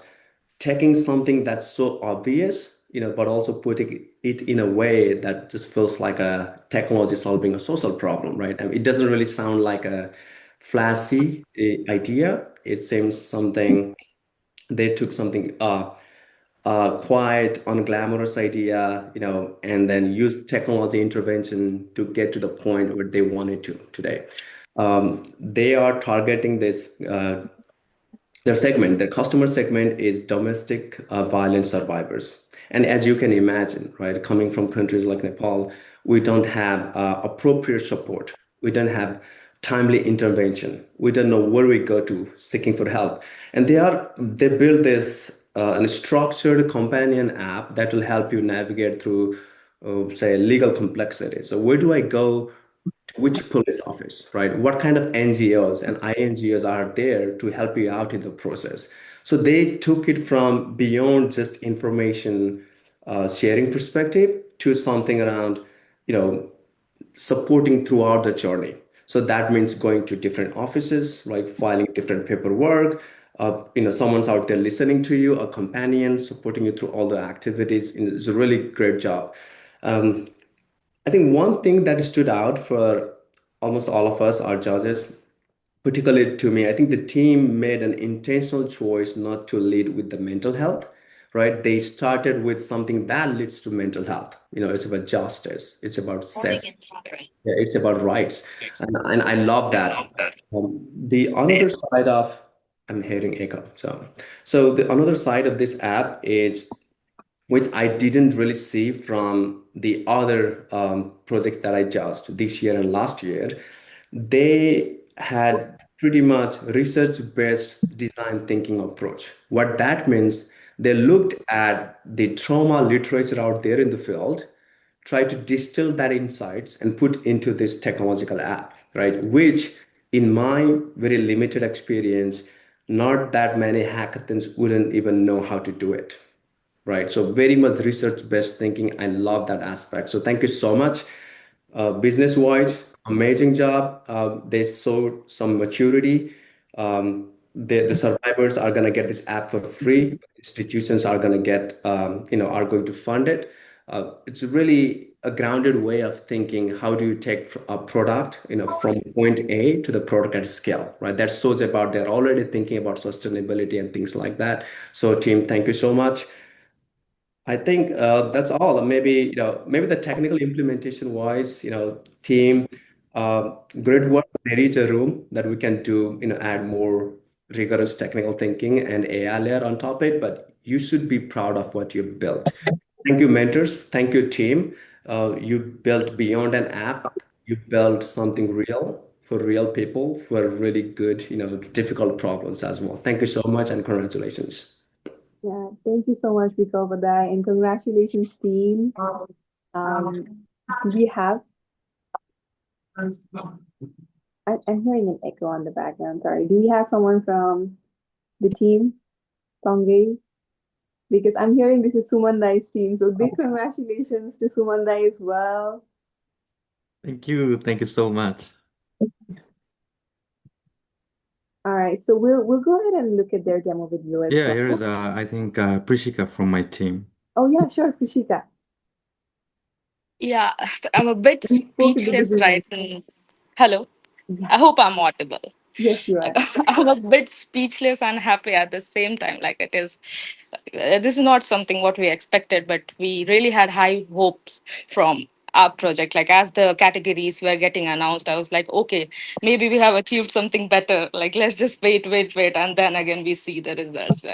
taking something that's so obvious, but also putting it in a way that just feels like a technology solving a social problem, right? I mean, it doesn't really sound like a flashy idea. It seems something they took something quite unglamorous idea, and then use technology intervention to get to the point where they wanted to today. They are targeting this their customer segment is domestic violence survivors. And as you can imagine, right, coming from countries like Nepal, we don't have appropriate support. We don't have timely intervention. We don't know where we go to seeking for help. And they build this a structured companion app that will help you navigate through, say, legal complexity. So where do I go, which police office, right? What kind of NGOs and INGOs are there to help you out in the process? So they took it from beyond just information sharing perspective to something around, you know, supporting throughout the journey. So that means going to different offices, right? Filing different paperwork. Someone's out there listening to you, a companion supporting you through all the activities. It's a really great job. Um, I think one thing that stood out for almost all of us, our judges, particularly to me, I think the team made an intentional choice not to lead with the mental health, right? They started with something that leads to mental health. It's about justice, it's about safety, yeah, it's about rights. And I love that. The another side of, I'm hearing echo. So the another side of this app is which I didn't really see from the other projects that I just this year and last year. They had pretty much research-based design thinking approach. What that means, they looked at the trauma literature out there in the field, tried to distill that insights and put into this technological app, right? Which, in my very limited experience, not that many hackathons wouldn't even know how to do it, right? So very much research-based thinking. I love that aspect. So thank you so much. Business-wise, amazing job. They showed some maturity. The survivors are going to get this app for free. Institutions are going to are going to fund it. It's really a grounded way of thinking. How do you take a product, from point A to the product at scale, right? That shows about they're already thinking about sustainability and things like that. So team, thank you so much. I think that's all. Maybe the technical implementation wise, team, great work. There is a room that we can do, add more rigorous technical thinking and AI layer on top of it, but you should be proud of what you built. Thank you, mentors. Thank you, team. You built beyond an app. You built something real for real people for really good, difficult problems as well. Thank you so much and congratulations. Yeah, thank you so much, Viko, for that, and congratulations, team. Do we have? I'm hearing an echo on the background. Sorry. Do we have someone from the team, Tongay? Because I'm hearing this is Sumandai's team. So big congratulations to Sumandai as well. Thank you. Thank you so much. All right. So we'll go ahead and look at their demo video as Yeah, well. here is I think Prishika from my team. Oh yeah, sure, Kushika. Yeah, I'm a bit You spoke at the speechless beginning. right now. Hello, Yeah. I hope I'm audible. Yes, you Like, are. I'm a bit speechless and happy at the same time. Like it is, this is not something what we expected, but we really had high hopes from our project. Like as the categories were getting announced, I was like, okay, maybe we have achieved something better. Like let's just wait, and then again we see the results.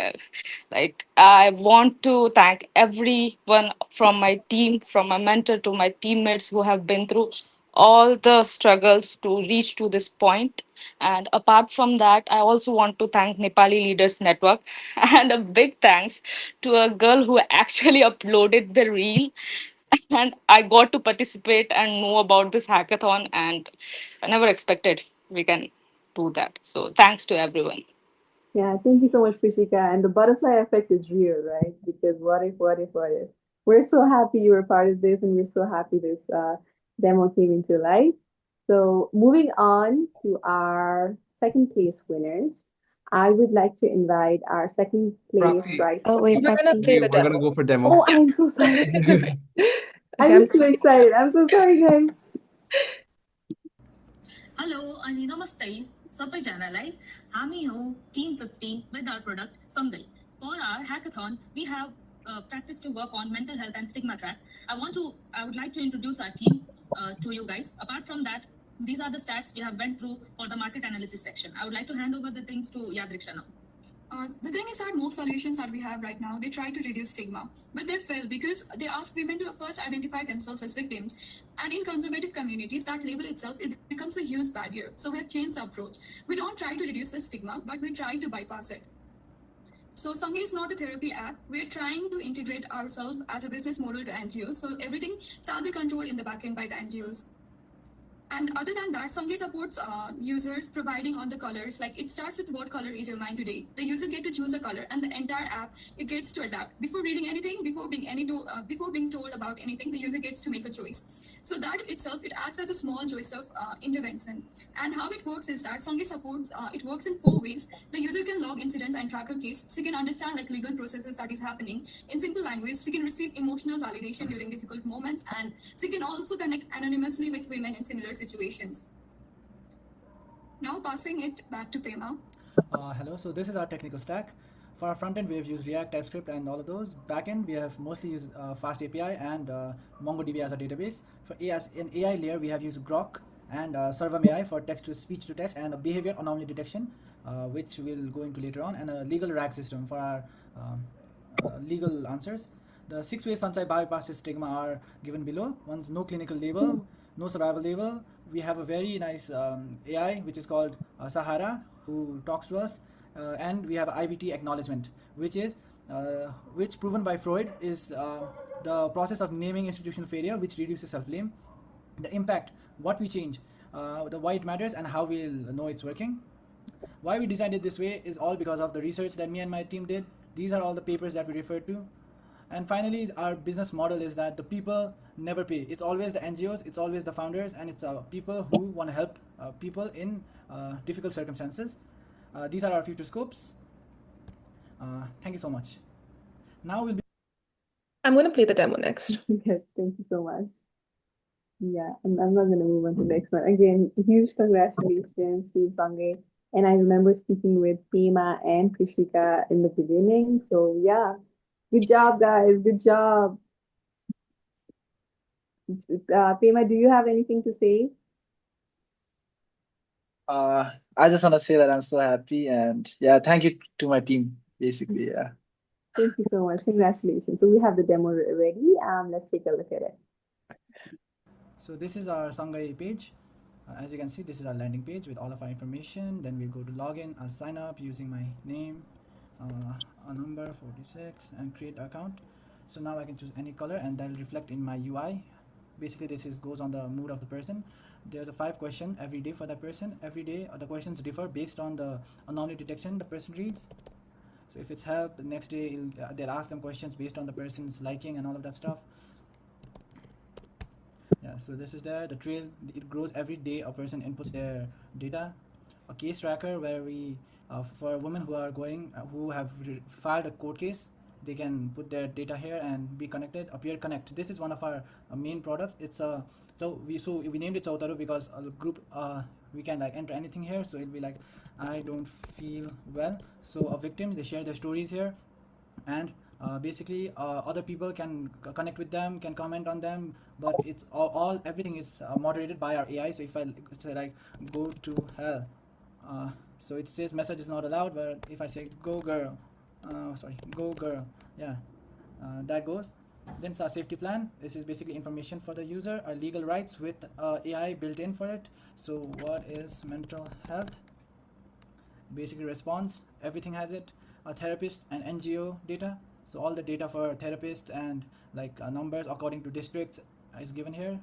Like I want to thank everyone from my team, from my mentor to my teammates who have been through all the struggles to reach to this point. And apart from that, I also want to thank Nepali Leaders Network and a big thanks to a girl who actually uploaded the reel and I got to participate and know about this hackathon and I never expected we can do that. So thanks to everyone. Yeah, thank you so much, Prishika. And the butterfly effect is real, right? Because what if? We're so happy you were part of this, and we're so happy this demo came into life. So, moving on to our second place winners, I would like to invite our second place Prapti, prize. Oh, wait, winner. we're gonna go for demo. Oh, I'm so sorry. I Okay, I'm was too excited. I'm so sorry, guys. Hello अनि नमस्ते सबैजनालाई हामी हौ Tim 15 with our product Sangai. For our hackathon, we have practiced to work on mental health and stigma track. I would like to introduce our team to you guys. Apart from that, these are the stats we have went through for the market analysis section. I would like to hand over the things to Yadriksha now. The thing is that most solutions that we have right now, they try to reduce stigma, but they fail because they ask women to first identify themselves as victims. And in conservative communities, that label itself, it becomes a huge barrier. So we have changed the approach. We don't try to reduce the stigma, but we try to bypass it. So Sangai is not a therapy app. We're trying to integrate ourselves as a business model to NGOs. So everything shall be controlled in the backend by the NGOs. And other than that, Sangai supports users providing on the colors. Like it starts with what color is your mind today. The user get to choose a color, and the entire app it gets to adapt. Before reading anything, before being told about anything, the user gets to make a choice. So that itself it acts as a small choice of intervention. And how it works is that Sangai supports it works in 4 ways. The user can log incidents and track a case. So you can understand like legal processes that is happening in simple language. So you can receive emotional validation during difficult moments, and so you can also connect anonymously with women in similar situations. Now passing it back to Pema. Hello, so this is our technical stack. For our front end, we have used React, TypeScript, and all of those. Back end, we have mostly used Fast API and MongoDB as a database. For in AI layer, we have used Grok and Servam AI for text to speech to text and a behavior anomaly detection, which we'll go into later on, and a legal RAG system for our legal answers. The 6 ways Sansai bypasses stigma are given below. One's no clinical label, no survival label. We have a very nice AI which is called Sahara who talks to us, and we have IBT acknowledgement, which is which proven by Freud is the process of naming institutional failure, which reduces self-blame. The impact, what we change, the why it matters, and how we'll know it's working. Why we designed it this way is all because of the research that me and my team did. These are all the papers that we referred to. And finally, our business model is that the people never pay. It's always the NGOs, it's always the founders, and it's people who want to help people in difficult circumstances. These are our future scopes. Thank you so much. Now we'll be... I'm going to play the demo next. Yes, thank you so much. Yeah, I'm not going to move on to the next one. Again, huge congratulations to Sangai. And I remember speaking with Pema and Krishika in the beginning. So yeah, good job, guys. Good job. Pema, do you have anything to say? I just want to say that I'm so happy, and yeah, thank you to my team, basically. Yeah. Thank you so much. Congratulations. So we have the demo ready. Let's take a look at it. So this is our Sangai page. As you can see, this is our landing page with all of our information. Then we go to login. I'll sign up using my name, a number 46, and create account. So now I can choose any color, and that'll reflect in my UI. basically this is goes on the mood of the person. There's a 5 question every day for that person. Every day the questions differ based on the anomaly detection the person reads. So if it's help, the next day they'll ask them questions based on the person's liking and all of that stuff. Yeah, so this is the trail. It grows every day. A person inputs their data. A case tracker where we for women who are going who have filed a court case, they can put their data here and be connected. A peer connect. This is one of our main products. It's a so we named it Sautaru because a group we can like enter anything here. So it'll be like, I don't feel well. So a victim, they share their stories here, and basically other people can connect with them, can comment on them, but it's all everything is moderated by our AI. So if I say like go to hell, so it says message is not allowed, but if I say go girl, sorry, go girl, yeah, that goes. Then it's our safety plan. This is basically information for the user, our legal rights with AI built in for it. So what is mental health? Basically response, everything has it. A therapist and NGO data. So all the data for therapists and like numbers according to districts is given here.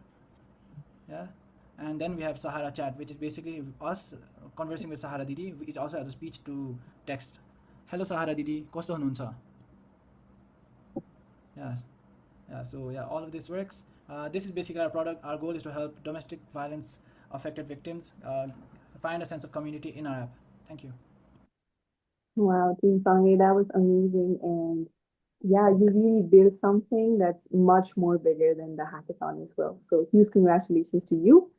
Yeah. And then we have Sahara chat, which is basically us conversing with Sahara Didi. It also has a speech to text. Hello Sahara Didi, kosto hununcha? Yeah. Yeah, so yeah, all of this works. This is basically our product. Our goal is to help domestic violence affected victims find a sense of community in our app. Thank you. Wow, Team Sange, that was amazing. And yeah, you really built something that's much more bigger than the hackathon as well. So huge congratulations to you.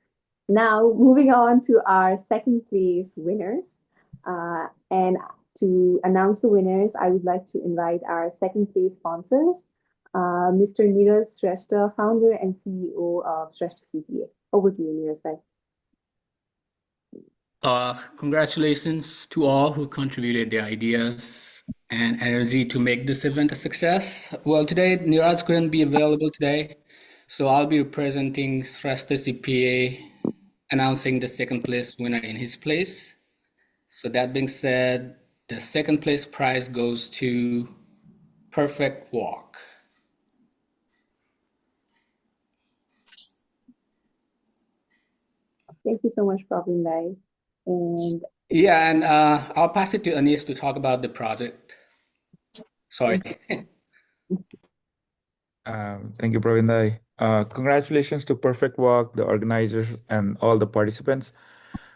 Now, moving on to our second place winners. And to announce the winners, I would like to invite our second place sponsors, Mr. Neeraj Shrestha, founder and CEO of Shrestha CPA. Over to you, Neeraj. Congratulations to all who contributed their ideas and energy to make this event a success. Well, today, Niraj couldn't be available today, so I'll be representing Shrestha CPA, announcing the second place winner in his place. So that being said, the second place prize goes to Perfect Walk. Thank you so much, Praveen Lai. And yeah, and I'll pass it to Anis to talk about the project. Sorry. Thank you, Pravindai. Congratulations to Perfect Walk, the organizers, and all the participants.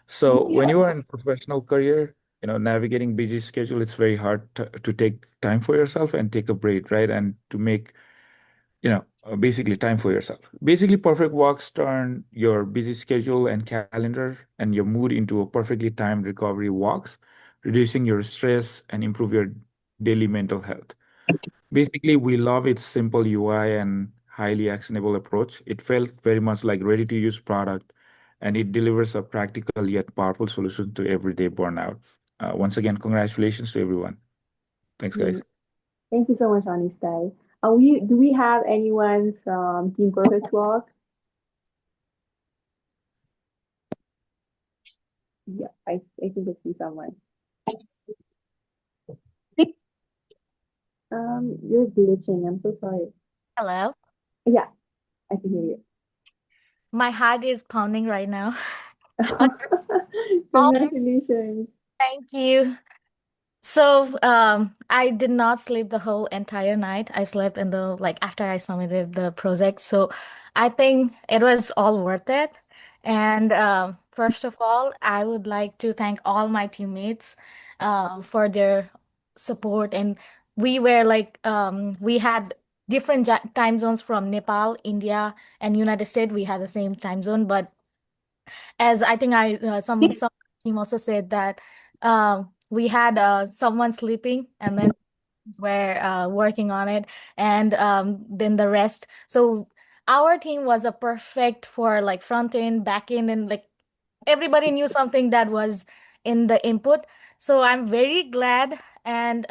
So when you are in professional career, navigating busy schedule, it's very hard to take time for yourself and take a break, right? And to make, basically time for yourself. Basically, Perfect Walks turn your busy schedule and calendar and your mood into a perfectly timed recovery walks, reducing your stress and improve your daily mental health. Basically, we love its simple UI and highly actionable approach. It felt very much like ready-to-use product, and it delivers a practical yet powerful solution to everyday burnout. Once again, congratulations to everyone. Thanks, guys. Thank you so much, Anistai. Do we have anyone from Team Perfect Walk? Yeah, I think I see someone. You're glitching. I'm so sorry. Hello. Yeah, I can hear you. My heart is pounding right now. Congratulations. Thank you. So, I did not sleep the whole entire night. I slept in the after I submitted the project. So, I think it was all worth it. And first of all, I would like to thank all my teammates for their support. And we had different time zones from Nepal, India, and United States. We had the same time zone, but as I think some team also said that we had someone sleeping and then we're working on it, and then the rest. So our team was a perfect for front end, back end, and everybody knew something that was in the input. So I'm very glad, and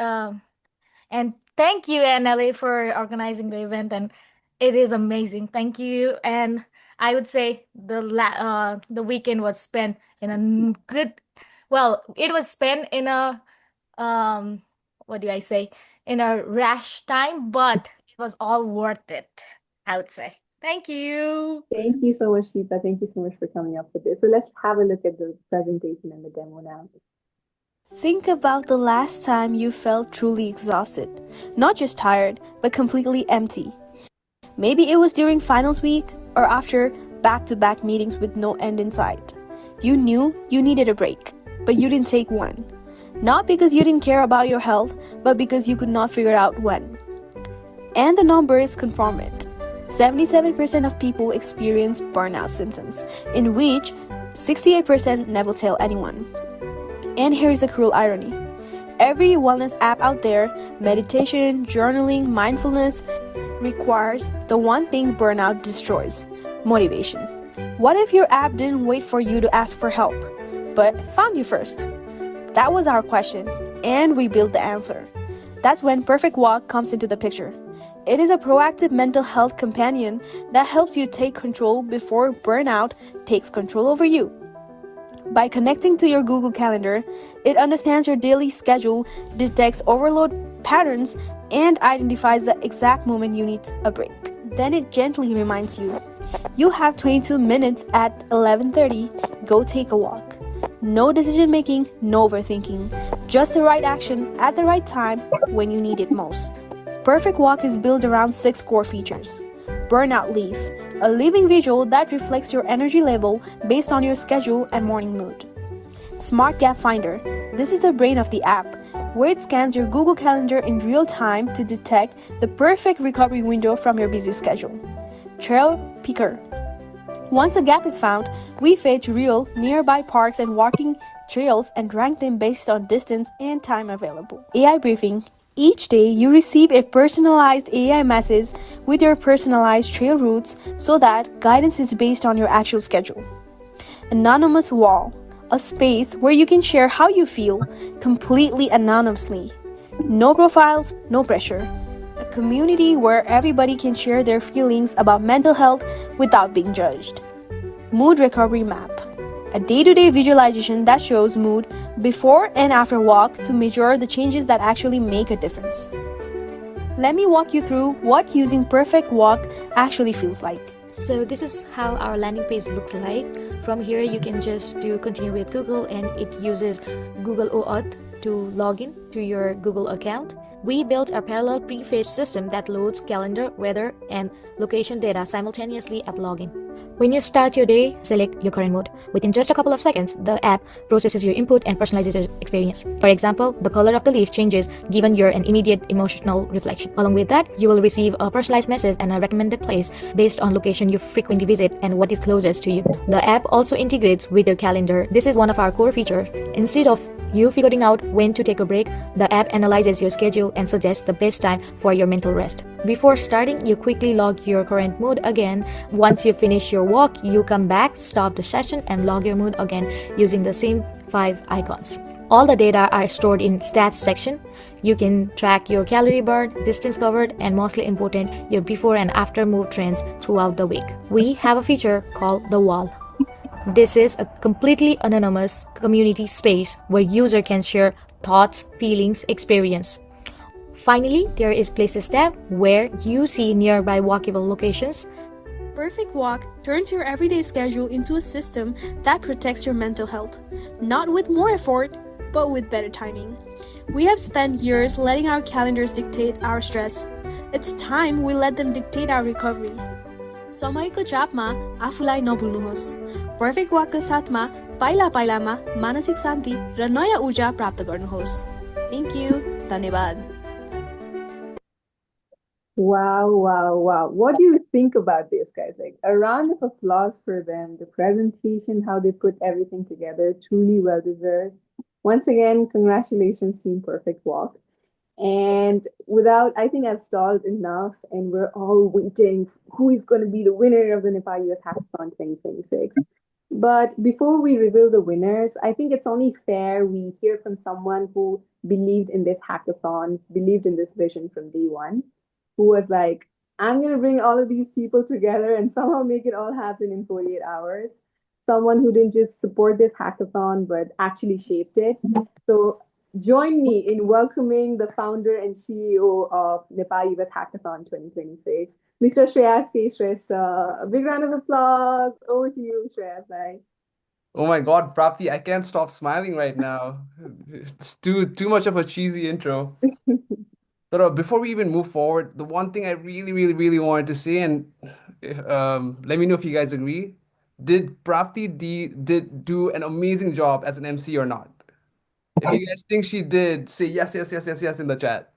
thank you, NLA, for organizing the event, and it is amazing. Thank you. And I would say the weekend was spent in a it was spent in a what do I say? In a rash time, but it was all worth it, I would say. Thank you. Thank you so much, Deepa. Thank you so much for coming up with this. So let's have a look at the presentation and the demo now. Think about the last time you felt truly exhausted. Not just tired, but completely empty. Maybe it was during finals week or after back-to-back meetings with no end in sight. You knew you needed a break, but you didn't take one. Not because you didn't care about your health, but because you could not figure out when. And the numbers confirm it. 77% of people experience burnout symptoms, in which 68% never tell anyone. And here's the cruel irony. Every wellness app out there, meditation, journaling, mindfulness, requires the one thing burnout destroys: motivation. What if your app didn't wait for you to ask for help, but found you first? That was our question, and we built the answer. That's when Perfect Walk comes into the picture. It is a proactive mental health companion that helps you take control before burnout takes control over you. By connecting to your Google Calendar, it understands your daily schedule, detects overload patterns, and identifies the exact moment you need a break. Then it gently reminds you, you have 22 minutes at 11:30, go take a walk. No decision making, no overthinking, just the right action at the right time when you need it most. Perfect Walk is built around 6 core features. Burnout Leaf, a living visual that reflects your energy level based on your schedule and morning mood. Smart Gap Finder, this is the brain of the app, where it scans your Google Calendar in real time to detect the perfect recovery window from your busy schedule. Trail Picker, once a gap is found, we fetch real, nearby parks and walking trails and rank them based on distance and time available. AI Briefing, each day you receive a personalized AI message with your personalized trail routes so that guidance is based on your actual schedule. Anonymous Wall, a space where you can share how you feel completely anonymously. No profiles, no pressure. A community where everybody can share their feelings about mental health without being judged. Mood Recovery Map, a day-to-day visualization that shows mood before and after walk to measure the changes that actually make a difference. Let me walk you through what using Perfect Walk actually feels like. So this is how our landing page looks like. From here, you can just do continue with Google, and it uses Google OAuth to log in to your Google account. We built a parallel pre-fetch system that loads calendar, weather, and location data simultaneously at login. When you start your day, select your current mood. Within just a couple of seconds, the app processes your input and personalizes your experience. For example, the color of the leaf changes given your an immediate emotional reflection. Along with that, you will receive a personalized message and a recommended place based on location you frequently visit and what is closest to you. The app also integrates with your calendar. This is one of our core features. Instead of you figuring out when to take a break, the app analyzes your schedule and suggests the best time for your mental rest. Before starting, you quickly log your current mood again. Once you finish your walk, you come back, stop the session, and log your mood again using the same 5 icons. All the data are stored in stats section. You can track your calorie burn, distance covered, and mostly important, your before and after mood trends throughout the week. We have a feature called the wall. This is a completely anonymous community space where user can share thoughts, feelings, experience. Finally, there is Places tab where you see nearby walkable locations. Perfect Walk turns your everyday schedule into a system that protects your mental health, not with more effort, but with better timing. We have spent years letting our calendars dictate our stress. It's time we let them dictate our recovery. समयको चापमा आफूलाई नभुल्नुहोस्। Perfect वाकको साथमा पाइला पाइलामा मानसिक शान्ति र नयाँ ऊर्जा प्राप्त गर्नुहोस्। Thank you, धन्यवाद। Wow. What do you think about this, guys? Like, a round of applause for them. The presentation, how they put everything together, truly well deserved. Once again, congratulations, Team Perfect Walk. And I think I've stalled enough, and we're all waiting who is going to be the winner of the Nepal-US Hackathon 2026. But before we reveal the winners, I think it's only fair we hear from someone who believed in this hackathon, believed in this vision from day one, who was like, I'm going to bring all of these people together and somehow make it all happen in 48 hours. Someone who didn't just support this hackathon, but actually shaped it. So join me in welcoming the founder and CEO of Nepal-US Hackathon 2026, Mr. Shreyas K. Shrestha. A big round of applause. Over to you, Shreyas. Bye. Oh my God, Prapti, I can't stop smiling right now. It's too much of a cheesy intro. So before we even move forward, the one thing I really wanted to say, and let me know if you guys agree, did Prapti did do an amazing job as an MC or not? If you guys think she did, say yes in the chat.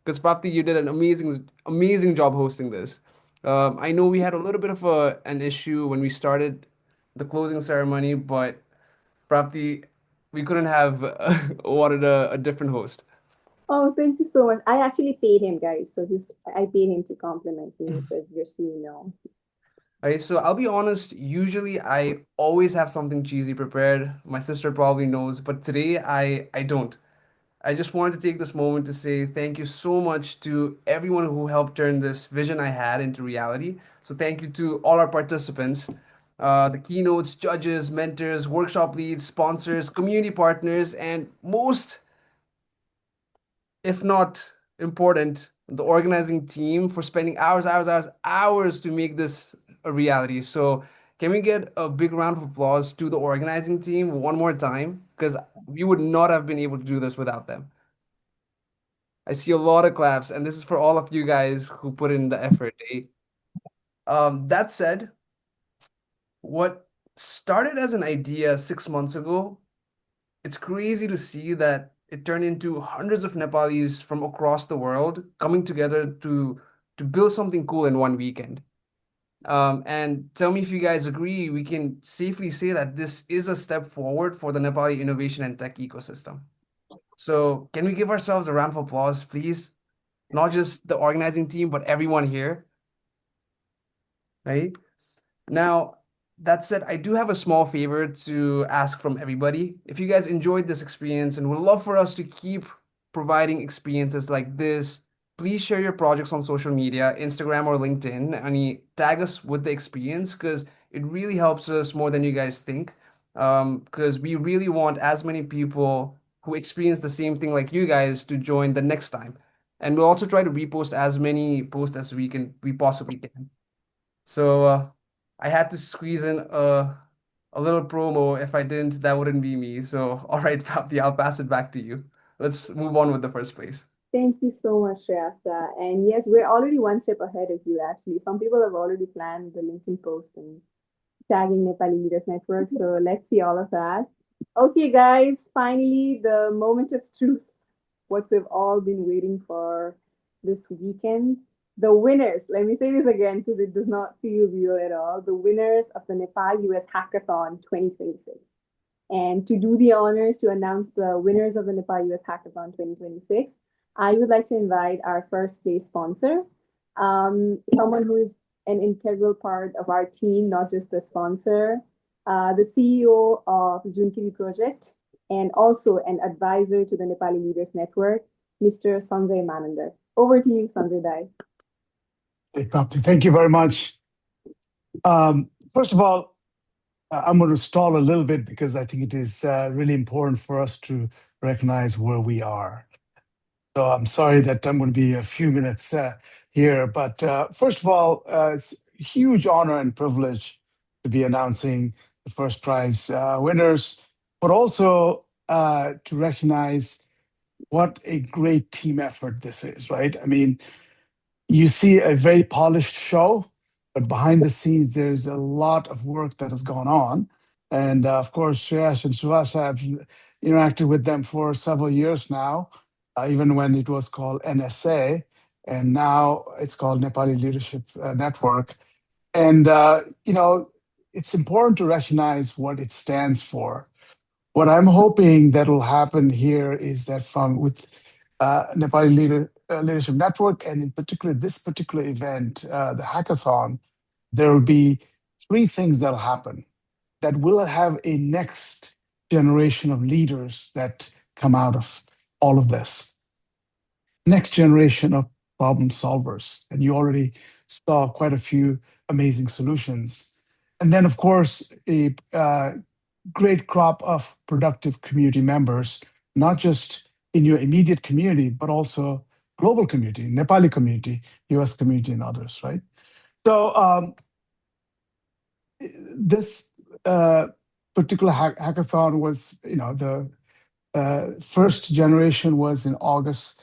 Because Prapti, you did an amazing job hosting this. I know we had a little bit of an issue when we started the closing ceremony, but Prapti, we couldn't have wanted a different host. Oh, thank you so much. I actually paid him, guys. So I paid him to compliment me. So just so you know. Okay, so I'll be honest, usually I always have something cheesy prepared. My sister probably knows, but today I don't. I just wanted to take this moment to say thank you so much to everyone who helped turn this vision I had into reality. So thank you to all our participants, the keynotes, judges, mentors, workshop leads, sponsors, community partners, and most, if not important, the organizing team for spending hours to make this a reality. So can we get a big round of applause to the organizing team one more time? Because we would not have been able to do this without them. I see a lot of claps, and this is for all of you guys who put in the effort. Eh? That said, what started as an idea 6 months ago, it's crazy to see that it turned into hundreds of Nepalis from across the world coming together to build something cool in one weekend. And tell me if you guys agree, we can safely say that this is a step forward for the Nepali innovation and tech ecosystem. So can we give ourselves a round of applause, please? Not just the organizing team, but everyone here, right? Now, that said, I do have a small favor to ask from everybody. If you guys enjoyed this experience and would love for us to keep providing experiences like this, please share your projects on social media, Instagram or LinkedIn, and tag us with the experience because it really helps us more than you guys think. Because we really want as many people who experience the same thing like you guys to join the next time. And we'll also try to repost as many posts as we possibly can. So I had to squeeze in a little promo. If I didn't, that wouldn't be me. So all right, Prapti, I'll pass it back to you. Let's move on with the first place. Thank you so much, Shreyasa. And yes, we're already one step ahead of you, actually. Some people have already planned the LinkedIn post and tagging Nepali Leaders Network. So let's see all of that. Okay, guys, finally, the moment of truth, what we've all been waiting for this weekend. The winners, let me say this again because it does not feel real at all. The winners of the Nepal-US Hackathon 2026. And to do the honors to announce the winners of the Nepal-US Hackathon 2026, I would like to invite our first place sponsor, someone who is an integral part of our team, not just the sponsor, the CEO of Junkiri Project, and also an advisor to the Nepali Leaders Network, Mr. Sanjay Manandar. Over to you, Sanjay Dai. Hey, Prapti, thank you very much. First of all, I'm going to stall a little bit because I think it is really important for us to recognize where we are. So I'm sorry that I'm going to be a few minutes here. But first of all, it's a huge honor and privilege to be announcing the first prize winners, but also to recognize what a great team effort this is, right? I mean, you see a very polished show, but behind the scenes, there's a lot of work that has gone on. And of course, Shreyash and Suhas, I've interacted with them for several years now, even when it was called NSA, and now it's called Nepali Leadership Network. And, it's important to recognize what it stands for. What I'm hoping that will happen here is that with Nepali Leadership Network, and in particular, this particular event, the hackathon, there will be three things that will happen that will have a next generation of leaders that come out of all of this. Next generation of problem solvers. And you already saw quite a few amazing solutions. And then, of course, a great crop of productive community members, not just in your immediate community, but also global community, Nepali community, US community, and others, right? So this particular hackathon was, the first generation was in August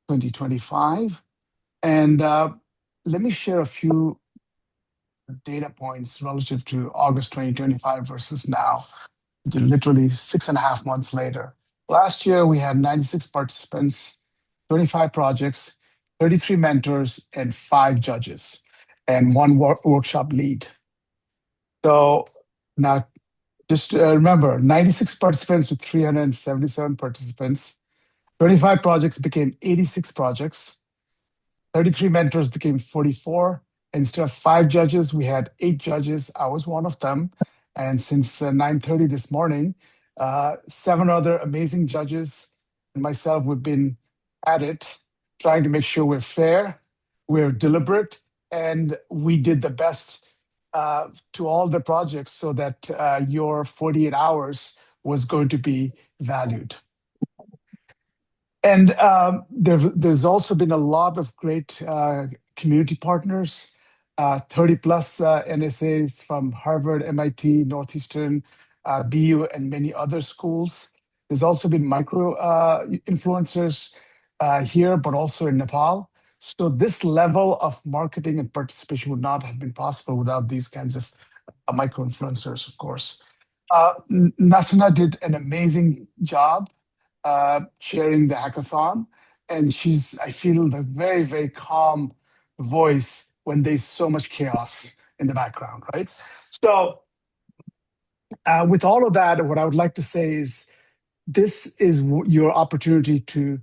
2025. And let me share a few data points relative to August 2025 versus now, literally 6.5 months later. Last year, we had 96 participants, 25 projects, 33 mentors, and 5 judges, and one workshop lead. So now just remember, 96 participants to 377 participants, 25 projects became 86 projects, 33 mentors became 44. Instead of 5 judges, we had 8 judges. I was one of them. And since 9:30 this morning, 7 other amazing judges and myself, we've been at it, trying to make sure we're fair, we're deliberate, and we did the best to all the projects so that your 48 hours was going to be valued. And there's also been a lot of great community partners, 30 plus NSAs from Harvard, MIT, Northeastern, BU, and many other schools. There's also been micro influencers here, but also in Nepal. So this level of marketing and participation would not have been possible without these kinds of micro influencers, of course. Nasana did an amazing job chairing the hackathon. And she's, I feel, the very, very calm voice when there's so much chaos in the background, right? So, with all of that, what I would like to say is this is your opportunity to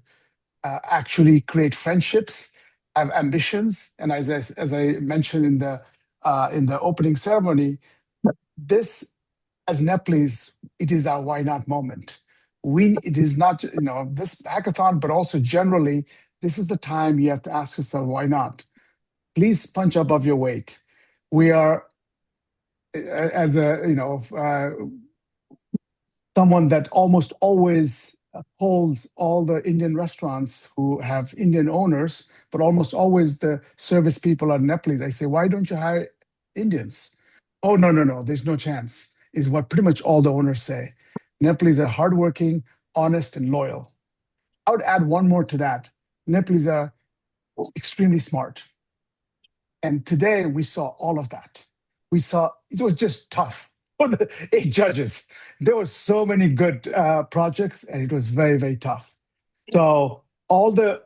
actually create friendships, have ambitions, and as I mentioned in the opening ceremony, this as Nepalese, it is our why not moment. It is not, this hackathon, but also generally, this is the time you have to ask yourself, why not? Please punch above your weight. We are, as a, someone that almost always polls all the Indian restaurants who have Indian owners, but almost always the service people are Nepalese. I say, why don't you hire Indians? Oh, no, there's no chance, is what pretty much all the owners say. Nepalese are hardworking, honest, and loyal. I would add one more to that. Nepalese are extremely smart. And today we saw all of that. We saw it was just tough for the 8 judges. There were so many good projects, and it was very, very tough. So all the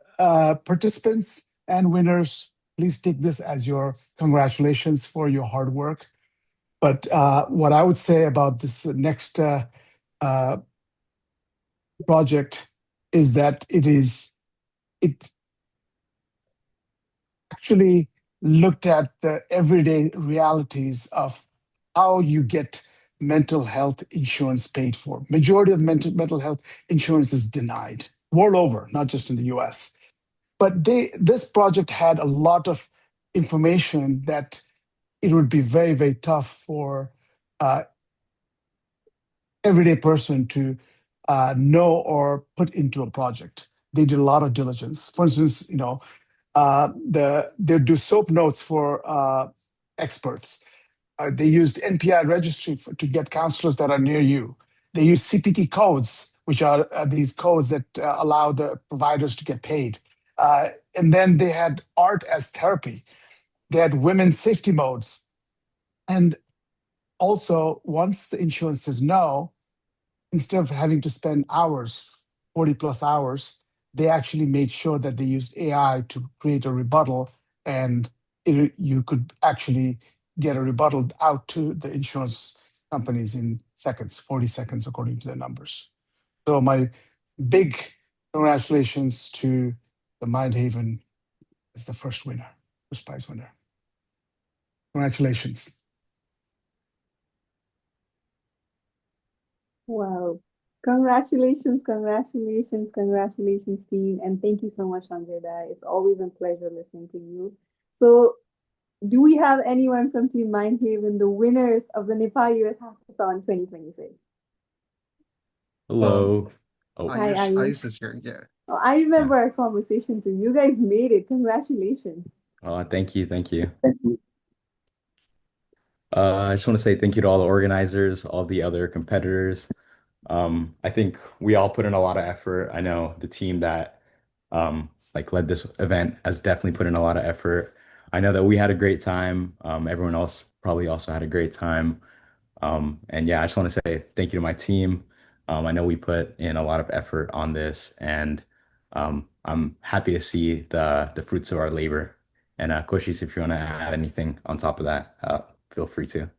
participants and winners, please take this as your congratulations for your hard work. But what I would say about this next project is that it actually looked at the everyday realities of how you get mental health insurance paid for. Majority of mental health insurance is denied world over, not just in the US. But this project had a lot of information that it would be very, very tough for everyday person to know or put into a project. They did a lot of diligence. For instance, they do SOAP notes for experts. They used NPI registry to get counselors that are near you. They use CPT codes, which are these codes that allow the providers to get paid. And then they had art as therapy. They had women's safety modes. And also, once the insurance says no, instead of having to spend hours, 40 plus hours, they actually made sure that they used AI to create a rebuttal, and you could actually get a rebuttal out to the insurance companies in seconds, 40 seconds, according to their numbers. So my big congratulations to the Mindhaven as the first prize winner. Congratulations. Wow. Congratulations, congratulations, congratulations, team. And thank you so much, Sanjay. It's always a pleasure listening to you. So, do we have anyone from Team Mindhaven, the winners of the Nepal-US Hackathon 2026? Hello. Oh, Hi, Ayush Ayush. is here. Yeah. Oh, I remember our conversation too. You guys made it. Congratulations. Thank you. Thank you. I just want to say thank you to all the organizers, all the other competitors. I think we all put in a lot of effort. I know the team that like led this event has definitely put in a lot of effort. I know that we had a great time. Everyone else probably also had a great time. And yeah, I just want to say thank you to my team. I know we put in a lot of effort on this, and I'm happy to see the fruits of our labor. And Koshis, if you want to add anything on top of that, feel free to.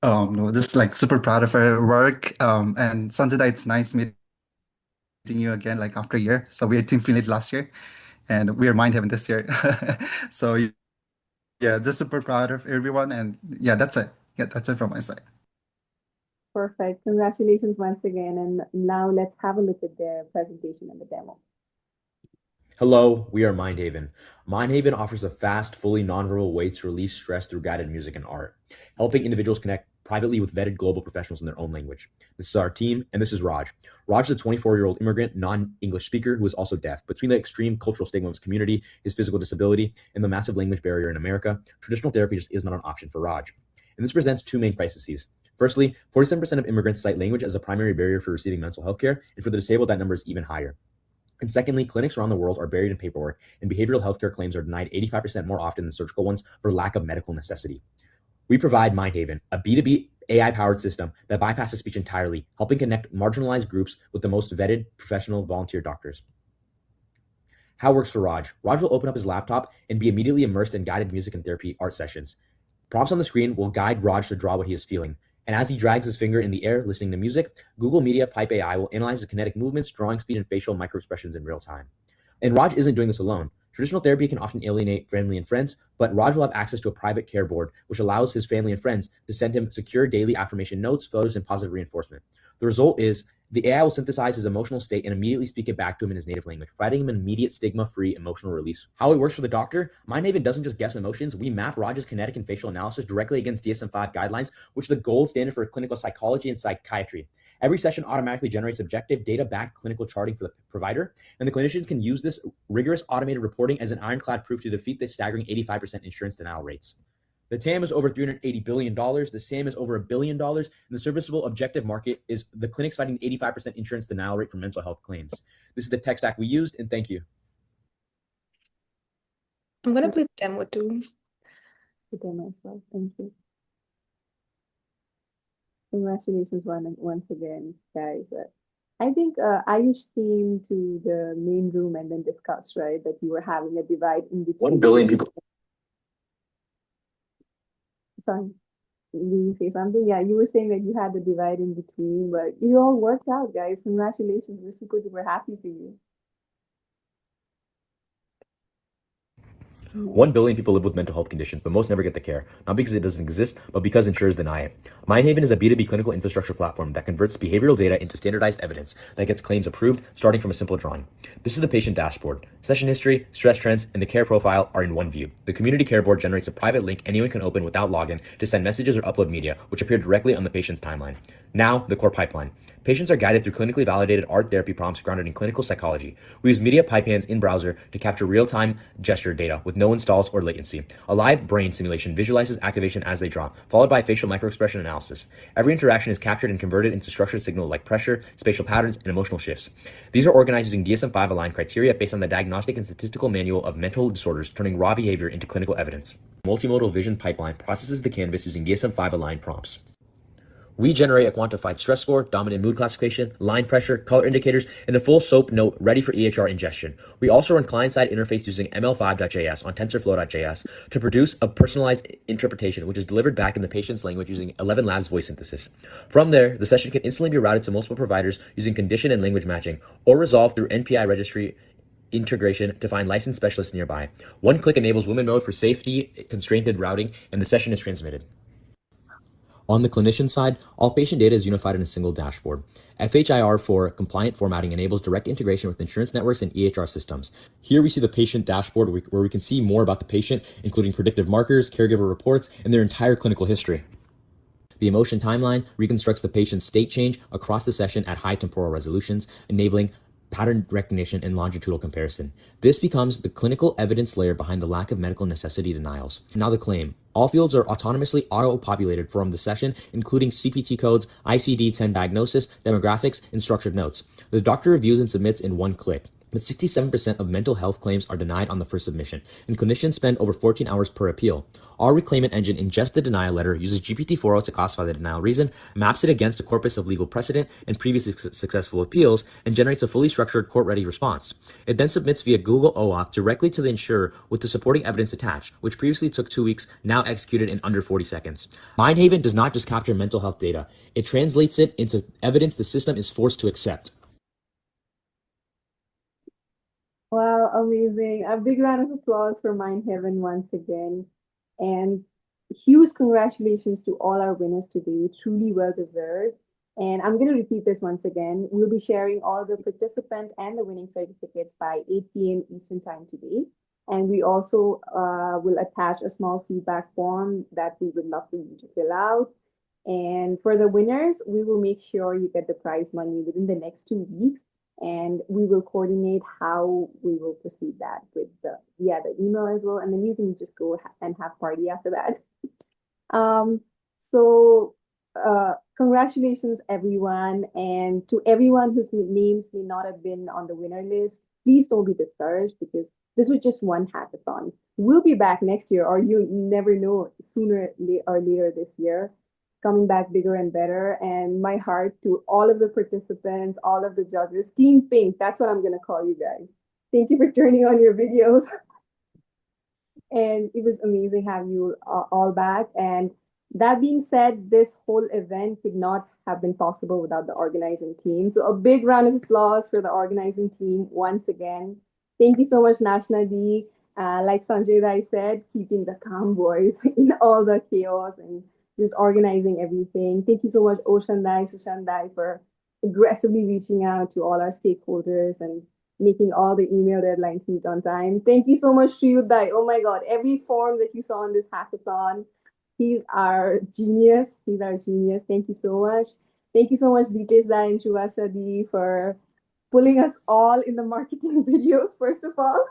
No, just like super proud of our work. And Sanjida, it's nice meeting you again, like after a year. So we had Team Finland last year, and we are Mind Heaven this year. So yeah, just super proud of everyone. And yeah, that's it. Yeah, that's it from my side. Perfect. Congratulations once again. And now let's have a look at their presentation and the demo. Hello, we are Mindhaven. Mindhaven offers a fast, fully nonverbal way to release stress through guided music and art, helping individuals connect privately with vetted global professionals in their own language. This is our team, and this is Raj. Raj is a 24-year-old immigrant, non-English speaker who is also deaf. Between the extreme cultural stigma of his community, his physical disability, and the massive language barrier in America, traditional therapy just is not an option for Raj. And this presents two main crises. Firstly, 47% of immigrants cite language as a primary barrier for receiving mental health care, and for the disabled, that number is even higher. And secondly, clinics around the world are buried in paperwork, and behavioral healthcare claims are denied 85% more often than surgical ones for lack of medical necessity. We provide Mindhaven, a B2B AI-powered system that bypasses speech entirely, helping connect marginalized groups with the most vetted professional volunteer doctors. How it works for Raj. Raj will open up his laptop and be immediately immersed in guided music and therapy art sessions. Prompts on the screen will guide Raj to draw what he is feeling. And as he drags his finger in the air, listening to music, Google Media Pipe AI will analyze the kinetic movements, drawing speed, and facial microexpressions in real time. And Raj isn't doing this alone. Traditional therapy can often alienate family and friends, but Raj will have access to a private care board, which allows his family and friends to send him secure daily affirmation notes, photos, and positive reinforcement. The result is the AI will synthesize his emotional state and immediately speak it back to him in his native language, providing him an immediate stigma-free emotional release. How it works for the doctor? Mindhaven doesn't just guess emotions. We map Raj's kinetic and facial analysis directly against DSM-5 guidelines, which is the gold standard for clinical psychology and psychiatry. Every session automatically generates objective, data-backed clinical charting for the provider, and the clinicians can use this rigorous automated reporting as an ironclad proof to defeat the staggering 85% insurance denial rates. The TAM is over $380 billion. The SAM is over $1 billion. And the serviceable objective market is the clinics fighting 85% insurance denial rate for mental health claims. This is the tech stack we used, and thank you. I'm going to play the demo too. The demo as well. Thank you. Congratulations once again, guys. I think Ayush came to the main room and then discussed, right, that you were having a divide in between. 1 billion people. Sorry, did you say something? Yeah, you were saying that you had the divide in between, but you all worked out, guys. Congratulations. We're super duper happy for you. 1 billion people live with mental health conditions, but most never get the care, not because it doesn't exist, but because insurers deny it. Mindhaven is a B2B clinical infrastructure platform that converts behavioral data into standardized evidence that gets claims approved, starting from a simple drawing. This is the patient dashboard. Session history, stress trends, and the care profile are in one view. The community care board generates a private link anyone can open without login to send messages or upload media, which appear directly on the patient's timeline. Now, the core pipeline. Patients are guided through clinically validated art therapy prompts grounded in clinical psychology. We use media pipelines in browser to capture real-time gesture data with no installs or latency. A live brain simulation visualizes activation as they draw, followed by facial microexpression analysis. Every interaction is captured and converted into structured signal like pressure, spatial patterns, and emotional shifts. These are organized using DSM-5 aligned criteria based on the Diagnostic and Statistical Manual of Mental Disorders, turning raw behavior into clinical evidence. Multimodal vision pipeline processes the canvas using DSM-5 aligned prompts. We generate a quantified stress score, dominant mood classification, line pressure, color indicators, and a full SOAP note ready for EHR ingestion. We also run client-side interface using ML5.js on TensorFlow.js to produce a personalized interpretation, which is delivered back in the patient's language using 11 Labs voice synthesis. From there, the session can instantly be routed to multiple providers using condition and language matching, or resolved through NPI registry integration to find licensed specialists nearby. One click enables women mode for safety, constrained routing, and the session is transmitted. On the clinician side, all patient data is unified in a single dashboard. FHIR for compliant formatting enables direct integration with insurance networks and EHR systems. Here we see the patient dashboard where we can see more about the patient, including predictive markers, caregiver reports, and their entire clinical history. The emotion timeline reconstructs the patient's state change across the session at high temporal resolutions, enabling pattern recognition, and longitudinal comparison. This becomes the clinical evidence layer behind the lack of medical necessity denials. Now the claim. All fields are autonomously auto-populated from the session, including CPT codes, ICD-10 diagnosis, demographics, and structured notes. The doctor reviews and submits in one click. But 67% of mental health claims are denied on the first submission, and clinicians spend over 14 hours per appeal. Our reclaimant engine ingests the denial letter, uses GPT-4o to classify the denial reason, maps it against a corpus of legal precedent and previous successful appeals, and generates a fully structured court-ready response. It then submits via Google OAuth directly to the insurer with the supporting evidence attached, which previously took 2 weeks, now executed in under 40 seconds. Mindhaven does not just capture mental health data, it translates it into evidence the system is forced to accept. Wow, amazing. A big round of applause for Mind Heaven once again. And huge congratulations to all our winners today. Truly well deserved. And I'm going to repeat this once again. We'll be sharing all the participant and the winning certificates by 8 p.m. Eastern Time today. And we also will attach a small feedback form that we would love for you to fill out. And for the winners, we will make sure you get the prize money within the next 2 weeks. And we will coordinate how we will proceed that with the email as well. And then you can just go and have party after that. So congratulations, everyone. And to everyone whose names may not have been on the winner list, please don't be discouraged because this was just one hackathon. We'll be back next year, or you never know, sooner or later this year, coming back bigger and better. And my heart to all of the participants, all of the judges, Team Pink, that's what I'm going to call you guys. Thank you for turning on your videos. And it was amazing having you all back. And that being said, this whole event could not have been possible without the organizing team. So a big round of applause for the organizing team once again. Thank you so much, Nashna D. Like Sanjay Rai said, keeping the calm voice in all the chaos and just organizing everything. Thank you so much, Oshandai, Sushandai, for aggressively reaching out to all our stakeholders and making all the email deadlines meet on time. Thank you so much, Shriyudai. Oh my God, every form that you saw on this hackathon, he's our genius. He's our genius. Thank you so much. Thank you so much, Deepesh Dai and Shuvasa D, for pulling us all in the marketing videos, first of all,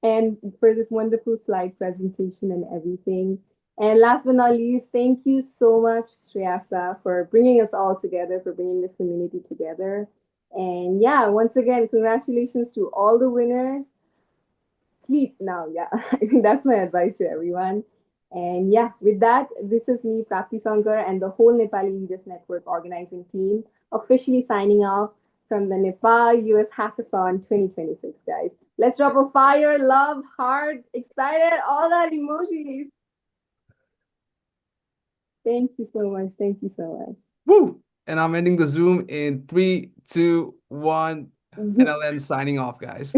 and for this wonderful slide presentation and everything. And last but not least, thank you so much, Shreyasa, for bringing us all together, for bringing this community together. And yeah, once again, congratulations to all the winners. Sleep now, yeah. I think that's my advice to everyone. And yeah, with that, this is me, Prapti Sankar, and the whole Nepali Leaders Network organizing team officially signing off from the Nepal-US Hackathon 2026, guys. Let's drop a fire, love, heart, excited, all that emojis. Thank you so much. Thank you so much. Woo! And I'm ending the Zoom in 3, 2, 1, Zoom. and I'll end signing off, guys.